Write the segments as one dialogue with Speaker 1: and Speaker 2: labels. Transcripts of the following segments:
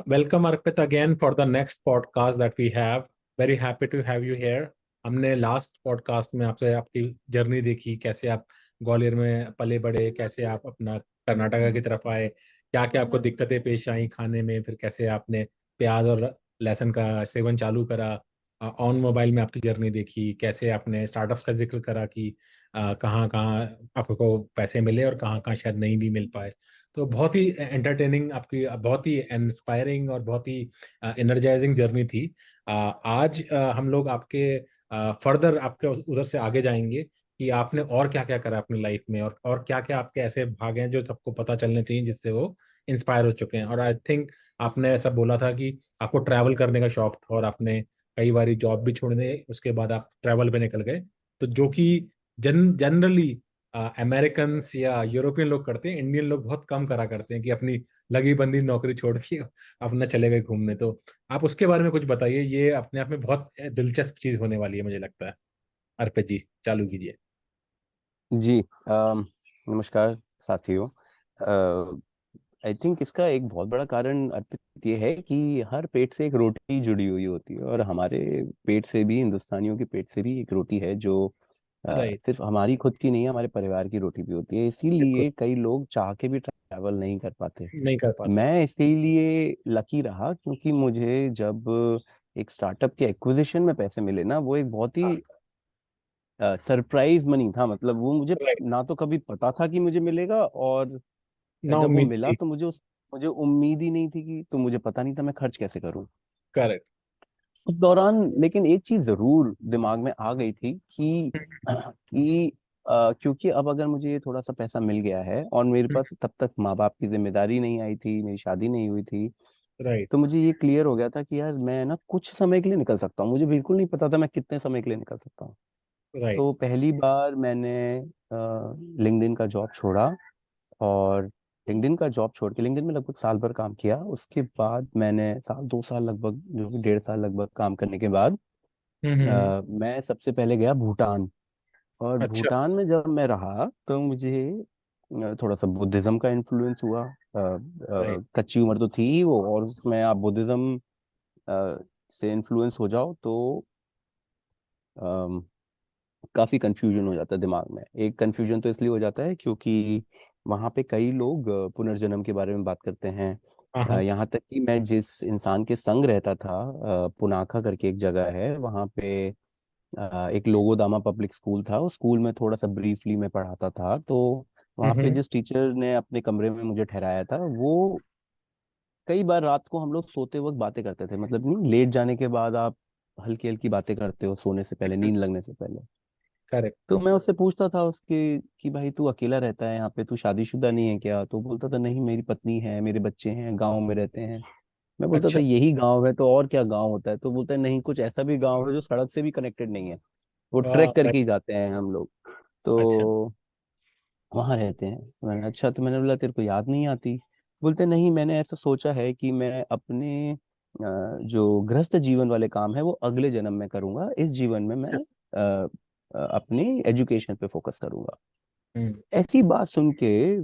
Speaker 1: Welcome Arpit again for the next podcast that we have. Very happy to have you here. हमने last podcast में आपसे आपकी journey देखी, कैसे आप ग्वालियर में पले बड़े, कैसे आप अपना कर्नाटका की तरफ आए, क्या क्या आपको दिक्कतें पेश आई खाने में, फिर कैसे आपने प्याज और लहसुन का सेवन चालू करा। ऑन मोबाइल में आपकी जर्नी देखी, कैसे आपने स्टार्टअप्स का जिक्र करा कि कहाँ कहाँ आपको पैसे मिले और कहाँ कहाँ शायद नहीं भी मिल पाए। तो बहुत ही एंटरटेनिंग आपकी, बहुत ही इंस्पायरिंग और बहुत ही एनर्जाइजिंग जर्नी थी। आज हम लोग आपके फर्दर आपके उधर से आगे जाएंगे कि आपने और क्या क्या करा अपनी लाइफ में, और क्या क्या आपके ऐसे भाग हैं जो सबको पता चलने चाहिए, जिससे वो इंस्पायर हो चुके हैं। और आई थिंक आपने ऐसा बोला था कि आपको ट्रैवल करने का शौक था और आपने कई बारी जॉब भी छोड़ने, उसके बाद आप ट्रैवल पे निकल गए। तो जो कि जनरली अमेरिकन या यूरोपियन लोग करते हैं, इंडियन लोग बहुत कम करा करते हैं कि अपनी लगी बंदी नौकरी छोड़ के अपना चले गए घूमने। तो आप उसके बारे में कुछ बताइए, ये अपने आप में बहुत दिलचस्प चीज होने वाली है मुझे लगता है। अर्पित जी, चालू कीजिए।
Speaker 2: जी। नमस्कार साथियों। आई थिंक इसका एक बहुत बड़ा कारण अर्पित ये है कि हर पेट से एक रोटी जुड़ी हुई होती है, और हमारे पेट से भी, हिंदुस्तानियों के पेट से भी एक रोटी है जो
Speaker 1: राइट।
Speaker 2: सिर्फ हमारी खुद की नहीं है, हमारे परिवार की रोटी भी होती है।
Speaker 1: बिल्कुल।
Speaker 2: इसीलिए कई लोग चाह के भी ट्रैवल नहीं कर पाते।
Speaker 1: नहीं कर पाते।
Speaker 2: मैं इसीलिए लकी रहा, क्योंकि मुझे जब एक स्टार्टअप के एक्विजिशन में पैसे मिले ना, वो एक बहुत ही सरप्राइज मनी था। मतलब वो मुझे
Speaker 1: राइट।
Speaker 2: ना तो कभी पता था कि मुझे मिलेगा, और
Speaker 1: ना
Speaker 2: जब वो
Speaker 1: उम्मीद
Speaker 2: मिला
Speaker 1: थी।
Speaker 2: तो मुझे उम्मीद ही नहीं थी कि, तो मुझे पता नहीं था मैं खर्च कैसे करूं
Speaker 1: करेक्ट।
Speaker 2: उस दौरान। लेकिन एक चीज जरूर दिमाग में आ गई थी कि क्योंकि अब अगर मुझे थोड़ा सा पैसा मिल गया है, और मेरे पास तब तक माँ बाप की जिम्मेदारी नहीं आई थी, मेरी शादी नहीं हुई थी,
Speaker 1: राइट।
Speaker 2: तो मुझे ये क्लियर हो गया था कि यार मैं ना कुछ समय के लिए निकल सकता हूँ। मुझे बिल्कुल नहीं पता था मैं कितने समय के लिए निकल सकता हूँ।
Speaker 1: राइट।
Speaker 2: तो पहली बार मैंने लिंक्डइन का जॉब छोड़ा, और लिंक्डइन का जॉब छोड़ के लिंक्डइन में लगभग साल भर काम किया। उसके बाद मैंने साल 2 साल लगभग, जो कि 1.5 साल लगभग काम करने के बाद
Speaker 1: हम्म।
Speaker 2: मैं सबसे पहले गया भूटान। और
Speaker 1: अच्छा।
Speaker 2: भूटान में जब मैं रहा तो मुझे थोड़ा सा बुद्धिज्म का इन्फ्लुएंस हुआ।
Speaker 1: राइट।
Speaker 2: कच्ची उम्र तो थी ही वो, और उसमें आप बुद्धिज्म से इन्फ्लुएंस हो जाओ तो काफी कंफ्यूजन हो जाता है दिमाग में। एक कंफ्यूजन तो इसलिए हो जाता है क्योंकि वहाँ पे कई लोग पुनर्जन्म के बारे में बात करते हैं।
Speaker 1: हाँ हाँ।
Speaker 2: यहाँ तक कि मैं जिस इंसान के संग रहता था, पुनाखा करके एक जगह है वहाँ पे, एक लोगोदामा पब्लिक स्कूल था। उस स्कूल में थोड़ा सा ब्रीफली मैं पढ़ाता था। तो वहाँ पे
Speaker 1: हम्म।
Speaker 2: जिस टीचर ने अपने कमरे में मुझे ठहराया था, वो कई बार रात को हम लोग सोते वक्त बातें करते थे। मतलब नहीं, लेट जाने के बाद आप हल्की हल्की बातें करते हो सोने से पहले, नींद लगने से पहले।
Speaker 1: करेक्ट।
Speaker 2: तो मैं उससे पूछता था उसके कि भाई तू अकेला रहता है यहाँ पे, तू शादीशुदा नहीं है क्या? तो बोलता था नहीं, मेरी पत्नी है, मेरे बच्चे हैं, गाँव में रहते हैं। मैं बोलता था
Speaker 1: अच्छा।
Speaker 2: यही गाँव है तो और क्या गाँव होता है? तो बोलता है नहीं, कुछ ऐसा भी गाँव है जो सड़क से भी कनेक्टेड नहीं है, वो ट्रैक करके
Speaker 1: राइट।
Speaker 2: ही जाते हैं हम लोग।
Speaker 1: अच्छा।
Speaker 2: तो वहां रहते हैं। मैंने अच्छा, तो मैंने बोला तेरे को याद नहीं आती? बोलते नहीं, मैंने ऐसा सोचा है कि मैं अपने जो गृहस्थ जीवन वाले काम है वो अगले जन्म में करूंगा, इस जीवन में मैं
Speaker 1: अच्छा।
Speaker 2: अपनी एजुकेशन पे फोकस करूंगा।
Speaker 1: हम्म।
Speaker 2: ऐसी बात सुन के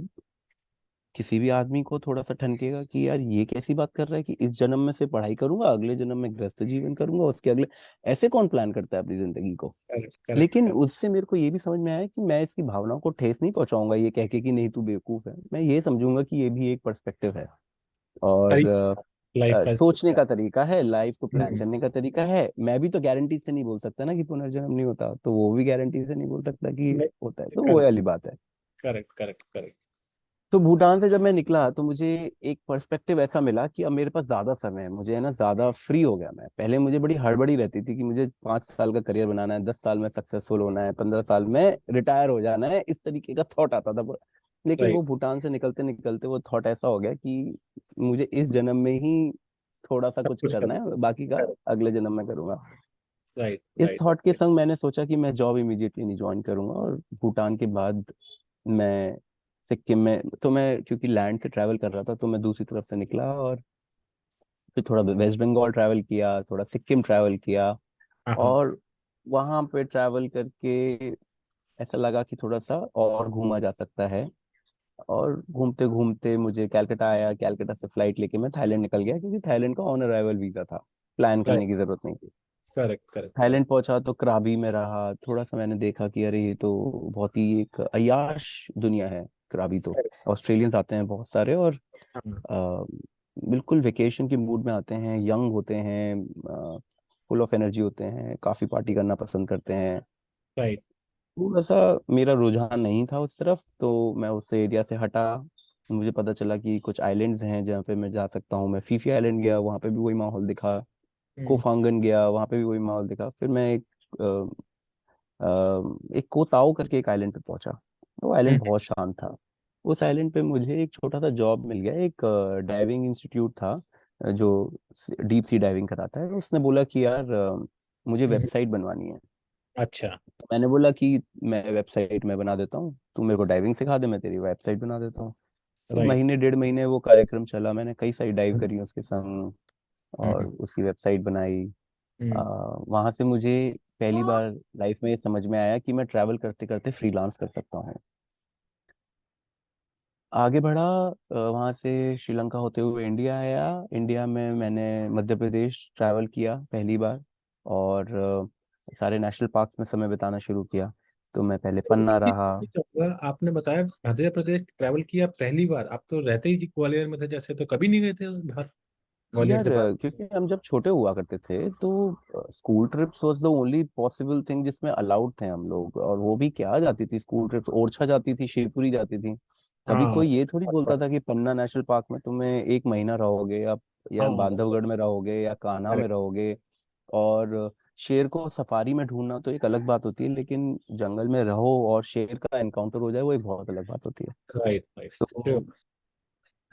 Speaker 2: किसी भी आदमी को थोड़ा सा ठनकेगा कि यार ये कैसी बात कर रहा है कि इस जन्म में से पढ़ाई करूंगा, अगले जन्म में गृहस्थ जीवन करूंगा, उसके अगले। ऐसे कौन प्लान करता है अपनी जिंदगी को?
Speaker 1: करेक्ट करेक्ट
Speaker 2: लेकिन
Speaker 1: करेक्ट।
Speaker 2: उससे मेरे को ये भी समझ में आया कि मैं इसकी भावनाओं को ठेस नहीं पहुंचाऊंगा ये कह के कि नहीं तू बेवकूफ है। मैं ये समझूंगा कि ये भी एक पर्सपेक्टिव है, और
Speaker 1: लाइफ का।
Speaker 2: सोचने का तरीका है, लाइफ को प्लान
Speaker 1: हम्म।
Speaker 2: करने का तरीका है। मैं भी तो गारंटी से नहीं बोल सकता ना कि पुनर्जन्म नहीं होता, तो वो भी गारंटी से नहीं बोल सकता कि
Speaker 1: नहीं।
Speaker 2: होता है। तो वो
Speaker 1: करेक्ट
Speaker 2: वाली बात है।
Speaker 1: Correct correct correct.
Speaker 2: तो भूटान से जब मैं निकला तो मुझे एक पर्सपेक्टिव ऐसा मिला कि अब मेरे पास ज्यादा समय है, मुझे है ना ज्यादा फ्री हो गया मैं। पहले मुझे बड़ी हड़बड़ी रहती थी कि मुझे 5 साल का करियर बनाना है, 10 साल में सक्सेसफुल होना है, 15 साल में रिटायर हो जाना है, इस तरीके का थॉट आता था पूरा। लेकिन
Speaker 1: राइट।
Speaker 2: वो भूटान से निकलते निकलते वो थॉट ऐसा हो गया कि मुझे इस जन्म में ही थोड़ा सा
Speaker 1: सब
Speaker 2: कुछ
Speaker 1: कुछ
Speaker 2: करना
Speaker 1: करना।
Speaker 2: है, बाकी का अगले जन्म में करूंगा।
Speaker 1: राइट
Speaker 2: इस
Speaker 1: राइट।
Speaker 2: थॉट के संग मैंने सोचा कि मैं जॉब इमीडिएटली नहीं ज्वाइन करूंगा, और भूटान के बाद मैं सिक्किम में, तो मैं क्योंकि लैंड से ट्रैवल कर रहा था तो मैं दूसरी तरफ से निकला, और फिर थोड़ा वेस्ट बंगाल ट्रैवल किया, थोड़ा सिक्किम ट्रैवल किया।
Speaker 1: हाँ हाँ।
Speaker 2: और वहां पे ट्रैवल करके ऐसा लगा कि थोड़ा सा और घूमा जा सकता है। और घूमते घूमते मुझे कैलकाटा आया, कैलकाटा से फ्लाइट लेके मैं थाईलैंड निकल गया, क्योंकि थाईलैंड का ऑन अराइवल वीजा था, प्लान
Speaker 1: राइट।
Speaker 2: करने की जरूरत नहीं थी।
Speaker 1: Correct correct correct.
Speaker 2: थाईलैंड पहुंचा तो क्राबी में रहा थोड़ा सा, मैंने देखा कि अरे ये तो बहुत ही एक अय्याश दुनिया है। क्राबी तो ऑस्ट्रेलियंस आते हैं बहुत सारे, और
Speaker 1: हाँ।
Speaker 2: अ, बिल्कुल वेकेशन के मूड में आते हैं, यंग होते हैं, फुल ऑफ एनर्जी होते हैं, काफी पार्टी करना पसंद करते हैं।
Speaker 1: राइट।
Speaker 2: तो वैसा मेरा रुझान नहीं था उस तरफ, तो मैं उस एरिया से हटा। मुझे पता चला कि कुछ आइलैंड्स हैं जहाँ पे मैं जा सकता हूँ। मैं फीफी आइलैंड गया, वहाँ पे भी वही माहौल दिखा।
Speaker 1: हम्म।
Speaker 2: कोफांगन गया, वहाँ पे भी वही माहौल दिखा। फिर मैं एक कोताओ करके एक आइलैंड पे पहुंचा। वो आइलैंड
Speaker 1: हम्म।
Speaker 2: बहुत शांत था। उस आइलैंड पे मुझे एक छोटा सा जॉब मिल गया। एक डाइविंग इंस्टीट्यूट था, जो डीप सी डाइविंग कराता है। उसने बोला कि यार मुझे
Speaker 1: हम्म।
Speaker 2: वेबसाइट बनवानी है।
Speaker 1: अच्छा।
Speaker 2: तो मैंने बोला कि मैं वेबसाइट मैं बना देता हूँ, तू मेरे को डाइविंग सिखा दे, मैं तेरी वेबसाइट बना देता हूँ। तो
Speaker 1: राइट।
Speaker 2: महीने डेढ़ महीने वो कार्यक्रम चला, मैंने कई सारी डाइव करी उसके संग, और
Speaker 1: हम्म।
Speaker 2: उसकी वेबसाइट बनाई।
Speaker 1: हम्म।
Speaker 2: वहां से मुझे पहली बार लाइफ में ये समझ में आया कि मैं ट्रैवल करते करते फ्रीलांस कर सकता हूँ। आगे बढ़ा, वहां से श्रीलंका होते हुए इंडिया आया। इंडिया में मैंने मध्य प्रदेश ट्रैवल किया पहली बार, और सारे नेशनल पार्क्स में समय बिताना शुरू किया। तो मैं पहले
Speaker 1: तो
Speaker 2: पन्ना
Speaker 1: एक चीज
Speaker 2: रहा।
Speaker 1: पूछना चाहूंगा, आपने बताया मध्य प्रदेश ट्रैवल किया पहली बार, आप तो रहते ही जी ग्वालियर में थे जैसे, तो कभी नहीं गए थे बाहर ग्वालियर
Speaker 2: यार
Speaker 1: से बाहर?
Speaker 2: क्योंकि हम जब छोटे हुआ करते थे तो school trips was the only possible thing जिसमें अलाउड थे हम लोग। और वो भी क्या जाती थी स्कूल ट्रिप्स, ओरछा जाती थी, शिवपुरी जाती थी। कभी
Speaker 1: हाँ।
Speaker 2: कोई ये थोड़ी बोलता था कि पन्ना नेशनल पार्क में तुम्हें एक महीना रहोगे, या
Speaker 1: हाँ।
Speaker 2: बांधवगढ़ में रहोगे, या कान्हा में
Speaker 1: करेक्ट।
Speaker 2: रहोगे। और शेर को सफारी में ढूंढना तो एक अलग बात होती है, लेकिन जंगल में रहो और शेर का एनकाउंटर हो जाए, वो एक बहुत अलग बात होती है।
Speaker 1: Right right.
Speaker 2: तो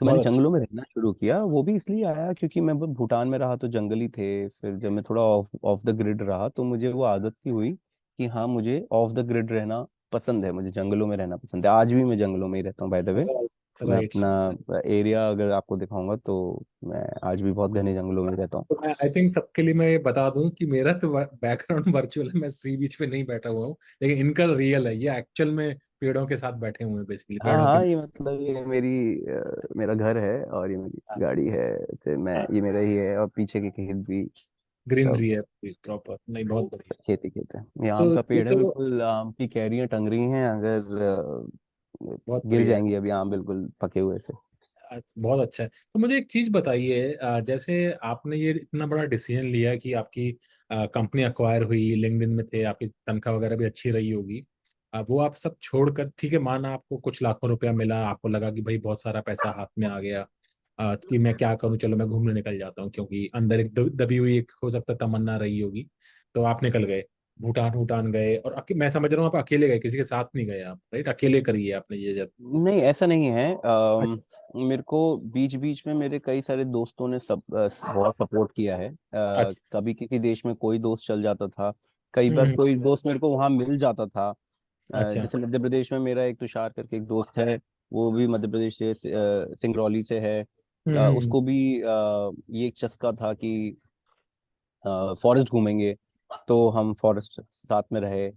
Speaker 2: मैंने
Speaker 1: बहुत अच्छा।
Speaker 2: जंगलों में रहना शुरू किया। वो भी इसलिए आया क्योंकि मैं भूटान में रहा तो जंगल ही थे। फिर जब मैं थोड़ा ऑफ ऑफ द ग्रिड रहा तो मुझे वो आदत सी हुई कि हाँ, मुझे ऑफ द ग्रिड रहना पसंद है, मुझे जंगलों में रहना पसंद है। आज भी मैं जंगलों में ही रहता हूँ बाय द वे।
Speaker 1: राइट
Speaker 2: मैं
Speaker 1: राइट।
Speaker 2: अपना एरिया अगर आपको दिखाऊंगा तो मैं आज भी बहुत घने जंगलों में रहता हूँ।
Speaker 1: तो मैं आई थिंक सबके लिए मैं ये बता दूं कि मेरा तो बैकग्राउंड वर्चुअल है, मैं सी बीच पे नहीं बैठा हुआ हूँ, लेकिन इनका रियल है, ये एक्चुअल में पेड़ों के साथ बैठे हुए हैं, बेसिकली
Speaker 2: हाँ
Speaker 1: पेड़ों के
Speaker 2: हाँ, ये मतलब ये मेरी मेरा घर है, और ये मेरी गाड़ी है। तो मैं, ये मेरा ही है, और पीछे के खेत भी सब
Speaker 1: ग्रीनरी है प्रॉपर, नहीं बहुत बढ़िया।
Speaker 2: खेती खेत है। ये
Speaker 1: तो
Speaker 2: आम का
Speaker 1: ये
Speaker 2: पेड़ है,
Speaker 1: तो
Speaker 2: बिल्कुल आम की कैरियां टंग रही हैं। अगर
Speaker 1: बहुत
Speaker 2: गिर
Speaker 1: बढ़िया है।
Speaker 2: जाएंगी अभी आम बिल्कुल पके हुए से।
Speaker 1: बहुत अच्छा है। तो मुझे एक चीज बताइए, जैसे आपने ये इतना बड़ा डिसीजन लिया कि आपकी कंपनी अक्वायर हुई, लिंक्डइन में थे, आपकी तनख्वाह वगैरह भी अच्छी रही होगी, वो आप सब छोड़कर, ठीक है माना आपको कुछ लाखों रुपया मिला, आपको लगा कि भाई बहुत सारा पैसा हाथ में आ गया, कि मैं क्या करूं, चलो मैं घूमने निकल जाता हूँ, क्योंकि अंदर एक दबी हुई एक हो सकता है तमन्ना रही होगी, तो आप निकल गए, भूटान भूटान गए, और मैं समझ रहा हूँ आप अकेले गए, किसी के साथ नहीं गए आप, राइट? अकेले करिए आपने ये जब।
Speaker 2: नहीं, ऐसा नहीं है।
Speaker 1: अच्छा।
Speaker 2: मेरे को बीच बीच में मेरे कई सारे दोस्तों ने सब बहुत सपोर्ट किया है।
Speaker 1: अच्छा।
Speaker 2: कभी किसी देश में कोई दोस्त चल जाता था, कई बार
Speaker 1: हम्म।
Speaker 2: कोई दोस्त मेरे को वहां मिल जाता था।
Speaker 1: अच्छा।
Speaker 2: जैसे मध्य प्रदेश में मेरा एक तुषार करके एक दोस्त है, वो भी मध्य प्रदेश से, सिंगरौली से है।
Speaker 1: हम्म।
Speaker 2: उसको भी ये एक चस्का था कि फॉरेस्ट घूमेंगे, तो हम फॉरेस्ट साथ में रहे।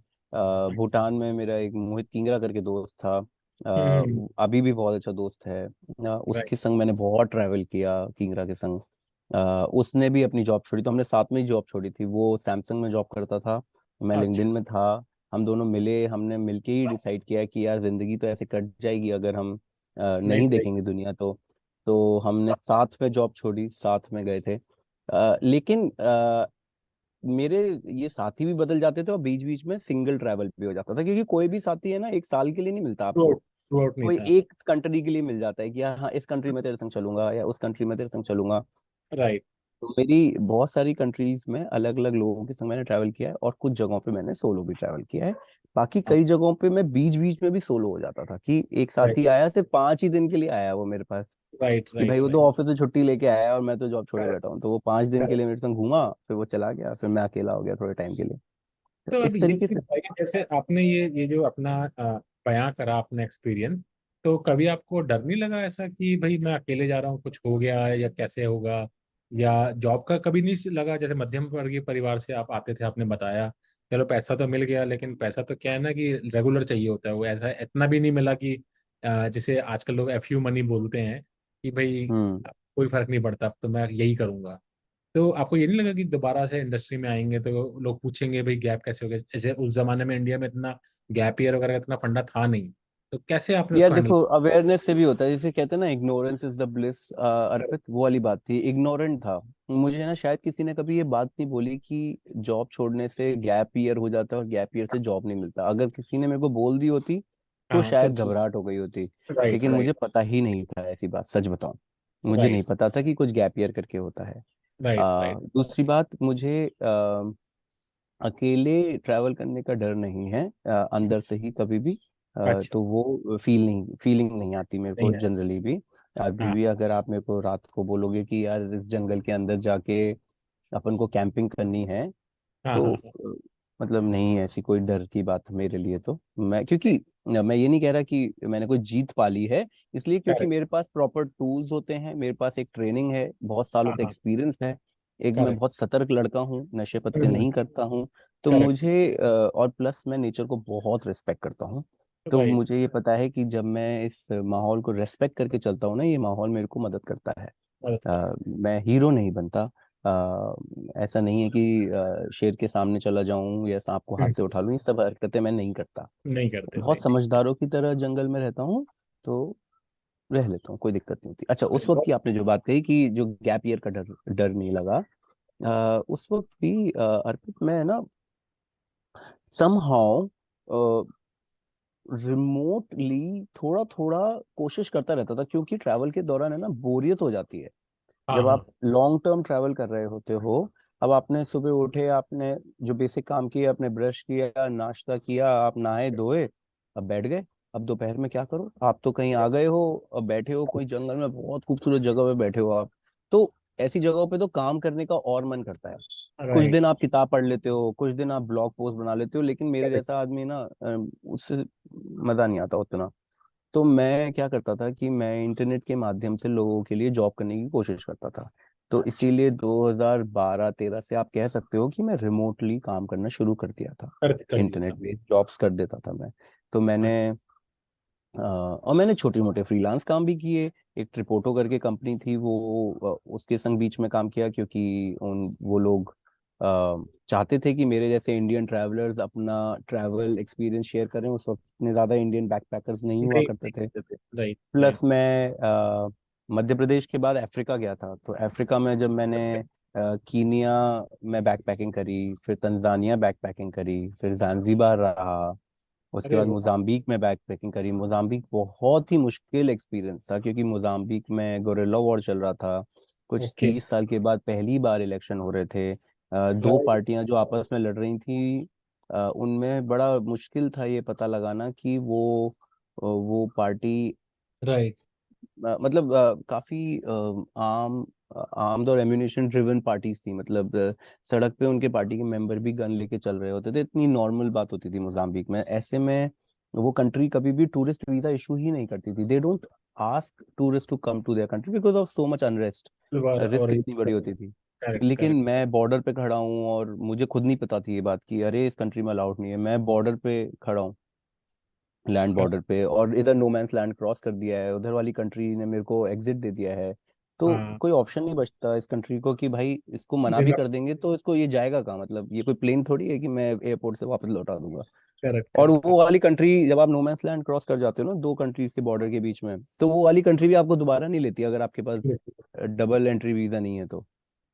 Speaker 2: भूटान में मेरा एक मोहित किंगरा करके दोस्त था,
Speaker 1: हम्म।
Speaker 2: अभी भी बहुत अच्छा दोस्त है।
Speaker 1: राइट।
Speaker 2: उसके संग मैंने बहुत ट्रैवल किया, किंगरा के संग। उसने भी अपनी जॉब छोड़ी, तो हमने साथ में ही जॉब छोड़ी थी। वो सैमसंग में जॉब करता था, मैं
Speaker 1: अच्छा।
Speaker 2: लिंक्डइन में था। हम दोनों मिले, हमने मिलके ही डिसाइड किया कि यार जिंदगी तो ऐसे कट जाएगी अगर हम
Speaker 1: नहीं
Speaker 2: नहीं
Speaker 1: सही।
Speaker 2: देखेंगे दुनिया। तो हमने साथ में जॉब छोड़ी, साथ में गए थे। लेकिन मेरे ये साथी भी बदल जाते थे, और बीच बीच में सिंगल ट्रैवल भी हो जाता था, क्योंकि कोई भी साथी है ना एक साल के लिए नहीं मिलता
Speaker 1: थ्रू
Speaker 2: आपको।
Speaker 1: आउट, थ्रू आउट नहीं
Speaker 2: कोई
Speaker 1: था।
Speaker 2: एक कंट्री के लिए मिल जाता है कि हाँ हाँ, इस कंट्री में तेरे संग चलूंगा, या उस कंट्री में तेरे संग चलूंगा।
Speaker 1: राइट।
Speaker 2: तो मेरी बहुत सारी कंट्रीज में अलग अलग लोगों के संग मैंने ट्रैवल किया है, और कुछ जगहों पे मैंने सोलो भी ट्रैवल किया है। बाकी कई जगहों पे मैं बीच बीच में भी सोलो हो जाता था, कि एक
Speaker 1: राइट
Speaker 2: साथी आया, सिर्फ 5 ही दिन के लिए आया वो मेरे पास,
Speaker 1: राइट
Speaker 2: कि भाई
Speaker 1: राइट
Speaker 2: वो
Speaker 1: राइट।
Speaker 2: तो ऑफिस से छुट्टी लेके आया है और मैं तो जॉब छोड़े
Speaker 1: करेक्ट
Speaker 2: बैठा हूँ। तो वो 5 दिन के
Speaker 1: करेक्ट।
Speaker 2: लिए मेरे संग घूमा, फिर वो चला गया, फिर मैं अकेला हो गया थोड़े टाइम के लिए। तो
Speaker 1: तो अब
Speaker 2: इस
Speaker 1: ये
Speaker 2: तरीके
Speaker 1: चीज
Speaker 2: से।
Speaker 1: बताइए, जैसे आपने ये जो अपना बयां करा अपना एक्सपीरियंस, तो कभी आपको डर नहीं लगा ऐसा कि भाई मैं अकेले जा रहा हूँ, कुछ हो गया या कैसे होगा, या जॉब का कभी नहीं लगा? जैसे मध्यम वर्गीय परिवार से आप आते थे, आपने बताया, चलो पैसा तो मिल गया, लेकिन पैसा तो क्या है ना कि रेगुलर चाहिए होता है, वो ऐसा इतना भी नहीं मिला कि जिसे आजकल लोग एफयू मनी बोलते हैं कि भाई
Speaker 2: हम्म।
Speaker 1: कोई फर्क नहीं पड़ता, अब तो मैं यही करूंगा। तो आपको ये नहीं लगा कि दोबारा से इंडस्ट्री में आएंगे तो लोग पूछेंगे भाई गैप कैसे हो गया? जैसे उस जमाने में इंडिया में इतना गैप ईयर वगैरह का इतना फंडा था नहीं, तो कैसे आपने
Speaker 2: यार
Speaker 1: उसको हैंडल
Speaker 2: देखो, अवेयरनेस से भी होता है, जैसे कहते हैं ना, इग्नोरेंस इज द ब्लिस। अर्पित वो वाली बात थी, इग्नोरेंट था। मुझे ना शायद किसी ने कभी ये बात नहीं बोली कि जॉब छोड़ने से गैप ईयर हो जाता है और गैप ईयर से जॉब नहीं मिलता। अगर किसी ने मेरे को बोल दी होती तो
Speaker 1: हाँ तो
Speaker 2: शायद घबराहट हो गई होती।
Speaker 1: राइट
Speaker 2: लेकिन मुझे
Speaker 1: राइट
Speaker 2: पता ही नहीं था, ऐसी बात सच बताऊं, मुझे नहीं
Speaker 1: राइट
Speaker 2: पता था कि कुछ गैप ईयर करके होता है।
Speaker 1: राइट राइट
Speaker 2: दूसरी बात, मुझे अकेले ट्रैवल करने का डर नहीं है, अंदर से ही कभी भी।
Speaker 1: अच्छा,
Speaker 2: तो वो फीलिंग नहीं आती मेरे को
Speaker 1: नहीं है।
Speaker 2: जनरली भी। अभी
Speaker 1: हाँ
Speaker 2: भी अगर आप मेरे को रात को बोलोगे कि यार इस जंगल के अंदर जाके अपन को कैंपिंग करनी है,
Speaker 1: हाँ
Speaker 2: तो
Speaker 1: हाँ हाँ,
Speaker 2: मतलब नहीं है ऐसी कोई डर की बात मेरे लिए। तो मैं, क्योंकि मैं ये नहीं कह रहा कि मैंने कोई जीत पा ली है, इसलिए क्योंकि
Speaker 1: करेक्ट,
Speaker 2: मेरे पास प्रॉपर टूल्स होते हैं, मेरे पास एक ट्रेनिंग है, बहुत सालों
Speaker 1: हाँ
Speaker 2: का
Speaker 1: हाँ,
Speaker 2: एक्सपीरियंस है। एक मैं
Speaker 1: करेक्ट,
Speaker 2: बहुत सतर्क लड़का हूँ, नशे पत्ते नहीं करता हूँ। तो
Speaker 1: करेक्ट,
Speaker 2: मुझे और प्लस मैं नेचर को बहुत रिस्पेक्ट करता हूँ। तो
Speaker 1: राइट,
Speaker 2: मुझे ये पता है कि जब मैं इस माहौल को रेस्पेक्ट करके चलता हूँ ना, ये माहौल मेरे को मदद करता है।
Speaker 1: मदद कर,
Speaker 2: मैं हीरो नहीं बनता। ऐसा नहीं है कि शेर के सामने चला जाऊं या सांप को हाथ से उठा लूं, ये सब हरकतें मैं नहीं करता।
Speaker 1: नहीं करते भाई,
Speaker 2: बहुत
Speaker 1: ठीक
Speaker 2: समझदारों की तरह जंगल में रहता हूँ, तो रह लेता हूँ, कोई दिक्कत नहीं होती। अच्छा,
Speaker 1: है।
Speaker 2: उस वक्त की आपने जो बात कही कि जो गैप ईयर का डर डर नहीं लगा, उस वक्त भी अर्पित मैं ना समहाउ रिमोटली थोड़ा थोड़ा कोशिश करता रहता था, क्योंकि ट्रैवल के दौरान है ना बोरियत हो जाती है।
Speaker 1: हाँ
Speaker 2: जब
Speaker 1: हाँ
Speaker 2: आप लॉन्ग टर्म ट्रैवल कर रहे होते हो, अब आपने सुबह उठे, आपने जो बेसिक काम किए, आपने ब्रश किया, नाश्ता किया, आप नहाए धोए, अब बैठ गए। अब दोपहर में क्या करो, आप तो कहीं आ गए हो, अब बैठे हो कोई जंगल में, बहुत खूबसूरत जगह पे बैठे हो आप। तो ऐसी जगहों पे तो काम करने का और मन करता है। कुछ
Speaker 1: राइट,
Speaker 2: दिन आप किताब पढ़ लेते हो, कुछ दिन आप ब्लॉग पोस्ट बना लेते हो, लेकिन मेरे
Speaker 1: करेक्ट,
Speaker 2: जैसा आदमी ना, उससे मजा नहीं आता उतना। तो मैं क्या करता था कि मैं इंटरनेट के माध्यम से लोगों के लिए जॉब करने की कोशिश करता था। तो
Speaker 1: अच्छा,
Speaker 2: इसीलिए 2012-13 से आप कह सकते हो कि मैं रिमोटली काम करना शुरू कर दिया था।
Speaker 1: कर दिया
Speaker 2: इंटरनेट
Speaker 1: था।
Speaker 2: पे जॉब्स कर देता था मैं। तो मैंने और मैंने छोटे मोटे फ्रीलांस काम भी किए। एक ट्रिपोटो करके कंपनी थी, वो उसके संग बीच में काम किया, क्योंकि वो लोग चाहते थे कि मेरे जैसे इंडियन ट्रैवलर्स अपना ट्रैवल एक्सपीरियंस शेयर करें। उस वक्त इतने ज़्यादा इंडियन बैकपैकर्स नहीं हुआ
Speaker 1: नहीं
Speaker 2: करते
Speaker 1: नहीं
Speaker 2: थे।
Speaker 1: करते थे, राइट
Speaker 2: प्लस
Speaker 1: राइट।
Speaker 2: मैं मध्य प्रदेश के बाद अफ्रीका गया था। तो अफ्रीका में जब मैंने कीनिया में बैकपैकिंग करी, फिर तंजानिया बैकपैकिंग करी, फिर जानजीबार रहा, उसके
Speaker 1: अरे
Speaker 2: बाद
Speaker 1: वाह,
Speaker 2: मोजाम्बिक में बैक पैकिंग करी। मोजाम्बिक बहुत ही मुश्किल एक्सपीरियंस था, क्योंकि मोजाम्बिक में गोरिल्ला वॉर चल रहा था। कुछ
Speaker 1: ओके,
Speaker 2: 30 साल के बाद पहली बार इलेक्शन हो रहे थे। दो
Speaker 1: राइट
Speaker 2: पार्टियां जो आपस में लड़ रही थी, उनमें बड़ा मुश्किल था ये पता लगाना कि वो पार्टी
Speaker 1: राइट,
Speaker 2: मतलब काफी आर्म्ड और एम्यूनेशन ड्रिवन पार्टीज थी। मतलब सड़क पे उनके पार्टी के मेंबर भी गन लेके चल रहे होते थे। इतनी नॉर्मल बात होती थी मोजाम्बिक में। ऐसे में वो कंट्री कभी भी टूरिस्ट वीजा इशू ही नहीं करती थी। They don't ask tourist to come to their country because of so much unrest. Risk
Speaker 1: और
Speaker 2: इतनी बड़ी होती थी।
Speaker 1: करेक्ट
Speaker 2: लेकिन
Speaker 1: करेक्ट,
Speaker 2: मैं बॉर्डर पे खड़ा हूँ और मुझे खुद नहीं पता थी ये बात कि अरे इस कंट्री में अलाउड नहीं है। मैं बॉर्डर पे खड़ा हूँ, लैंड बॉर्डर पे, और इधर नो मैंस लैंड क्रॉस कर दिया है, उधर वाली कंट्री ने मेरे को एग्जिट दे दिया है। तो
Speaker 1: हाँ
Speaker 2: कोई ऑप्शन नहीं बचता इस कंट्री को कि भाई इसको मना भी
Speaker 1: देना,
Speaker 2: कर देंगे तो इसको ये जाएगा कहाँ। मतलब ये कोई प्लेन थोड़ी है कि मैं एयरपोर्ट से वापस लौटा दूंगा।
Speaker 1: करेक्ट
Speaker 2: और
Speaker 1: करेक्ट
Speaker 2: वो वाली कंट्री, जब आप नो मैंस लैंड क्रॉस कर जाते हो ना दो कंट्रीज के बॉर्डर के बीच में, तो वो वाली कंट्री भी आपको दोबारा नहीं लेती अगर आपके पास
Speaker 1: करेक्ट,
Speaker 2: डबल एंट्री वीजा नहीं है तो।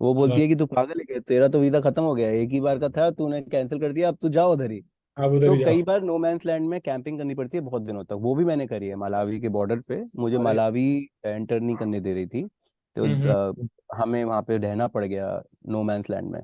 Speaker 2: वो बोलती
Speaker 1: राइट,
Speaker 2: है कि तू पागल है क्या, तेरा तो वीजा खत्म हो गया है, एक ही बार का था, तूने कैंसिल कर दिया, अब तू जाओ उधर ही।
Speaker 1: आप उधर
Speaker 2: तो
Speaker 1: ही जाओ।
Speaker 2: कई बार नो मैंस लैंड में कैंपिंग करनी पड़ती है बहुत दिनों तक। वो भी मैंने करी है मलावी के बॉर्डर पे। मुझे
Speaker 1: अरे,
Speaker 2: मलावी एंटर नहीं करने दे रही थी, तो
Speaker 1: हम्म।
Speaker 2: हमें वहाँ पे रहना पड़ गया नो मैंस लैंड में।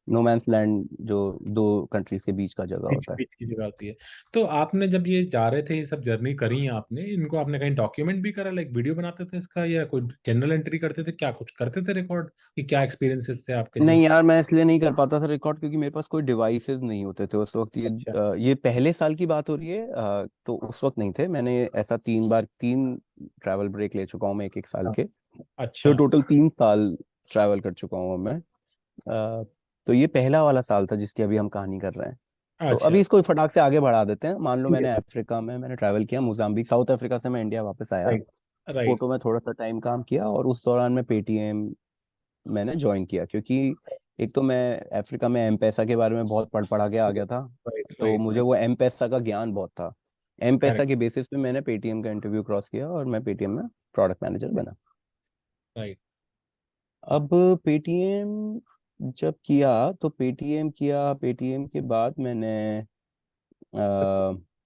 Speaker 2: नो मैंस लैंड जो दो कंट्रीज के बीच का जगह
Speaker 1: बीच
Speaker 2: होता है।
Speaker 1: बीच की जगह होती है। तो आपने जब ये जा रहे थे, ये सब जर्नी करी है आपने, इनको आपने कहीं डॉक्यूमेंट भी करा, लाइक वीडियो बनाते थे इसका, या कोई जनरल एंट्री करते थे, क्या कुछ करते थे रिकॉर्ड कि क्या एक्सपीरियंसेस थे आपके जी?
Speaker 2: नहीं यार, मैं इसलिए नहीं कर पाता था रिकॉर्ड क्योंकि मेरे पास कोई डिवाइसेस नहीं होते थे उस वक्त।
Speaker 1: अच्छा,
Speaker 2: ये पहले साल की बात हो रही है। तो उस वक्त नहीं थे। मैंने ऐसा 3 बार 3 ट्रैवल ब्रेक ले चुका हूँ मैं, एक एक साल
Speaker 1: हाँ,
Speaker 2: के। तो
Speaker 1: अच्छा,
Speaker 2: टोटल 3 साल ट्रैवल कर चुका हूँ अब मैं। अ, तो ये पहला वाला साल था जिसकी अभी हम कहानी कर रहे हैं। तो
Speaker 1: अच्छा।
Speaker 2: अभी इसको फटाक से आगे बढ़ा देते हैं। मान लो
Speaker 1: ठीक है।
Speaker 2: मैंने अफ्रीका में मैंने ट्रैवल किया, मोजाम्बिक, साउथ अफ्रीका से मैं इंडिया वापस आया।
Speaker 1: राइट। राइट।
Speaker 2: फोटो में थोड़ा सा टाइम काम किया और उस दौरान मैं पेटीएम मैंने ज्वाइन किया, क्योंकि एक तो मैं अफ्रीका में एम पैसा के बारे में बहुत पढ़ पढ़ा के आ गया था।
Speaker 1: राइट।
Speaker 2: तो
Speaker 1: राइट।
Speaker 2: मुझे वो एम पैसा का ज्ञान बहुत था। एम पैसा
Speaker 1: करेक्ट।
Speaker 2: के बेसिस पे मैंने पेटीएम का इंटरव्यू क्रॉस किया और मैं पेटीएम में प्रोडक्ट मैनेजर बना।
Speaker 1: राइट।
Speaker 2: अब पेटीएम जब किया तो पेटीएम किया, पेटीएम के बाद मैंने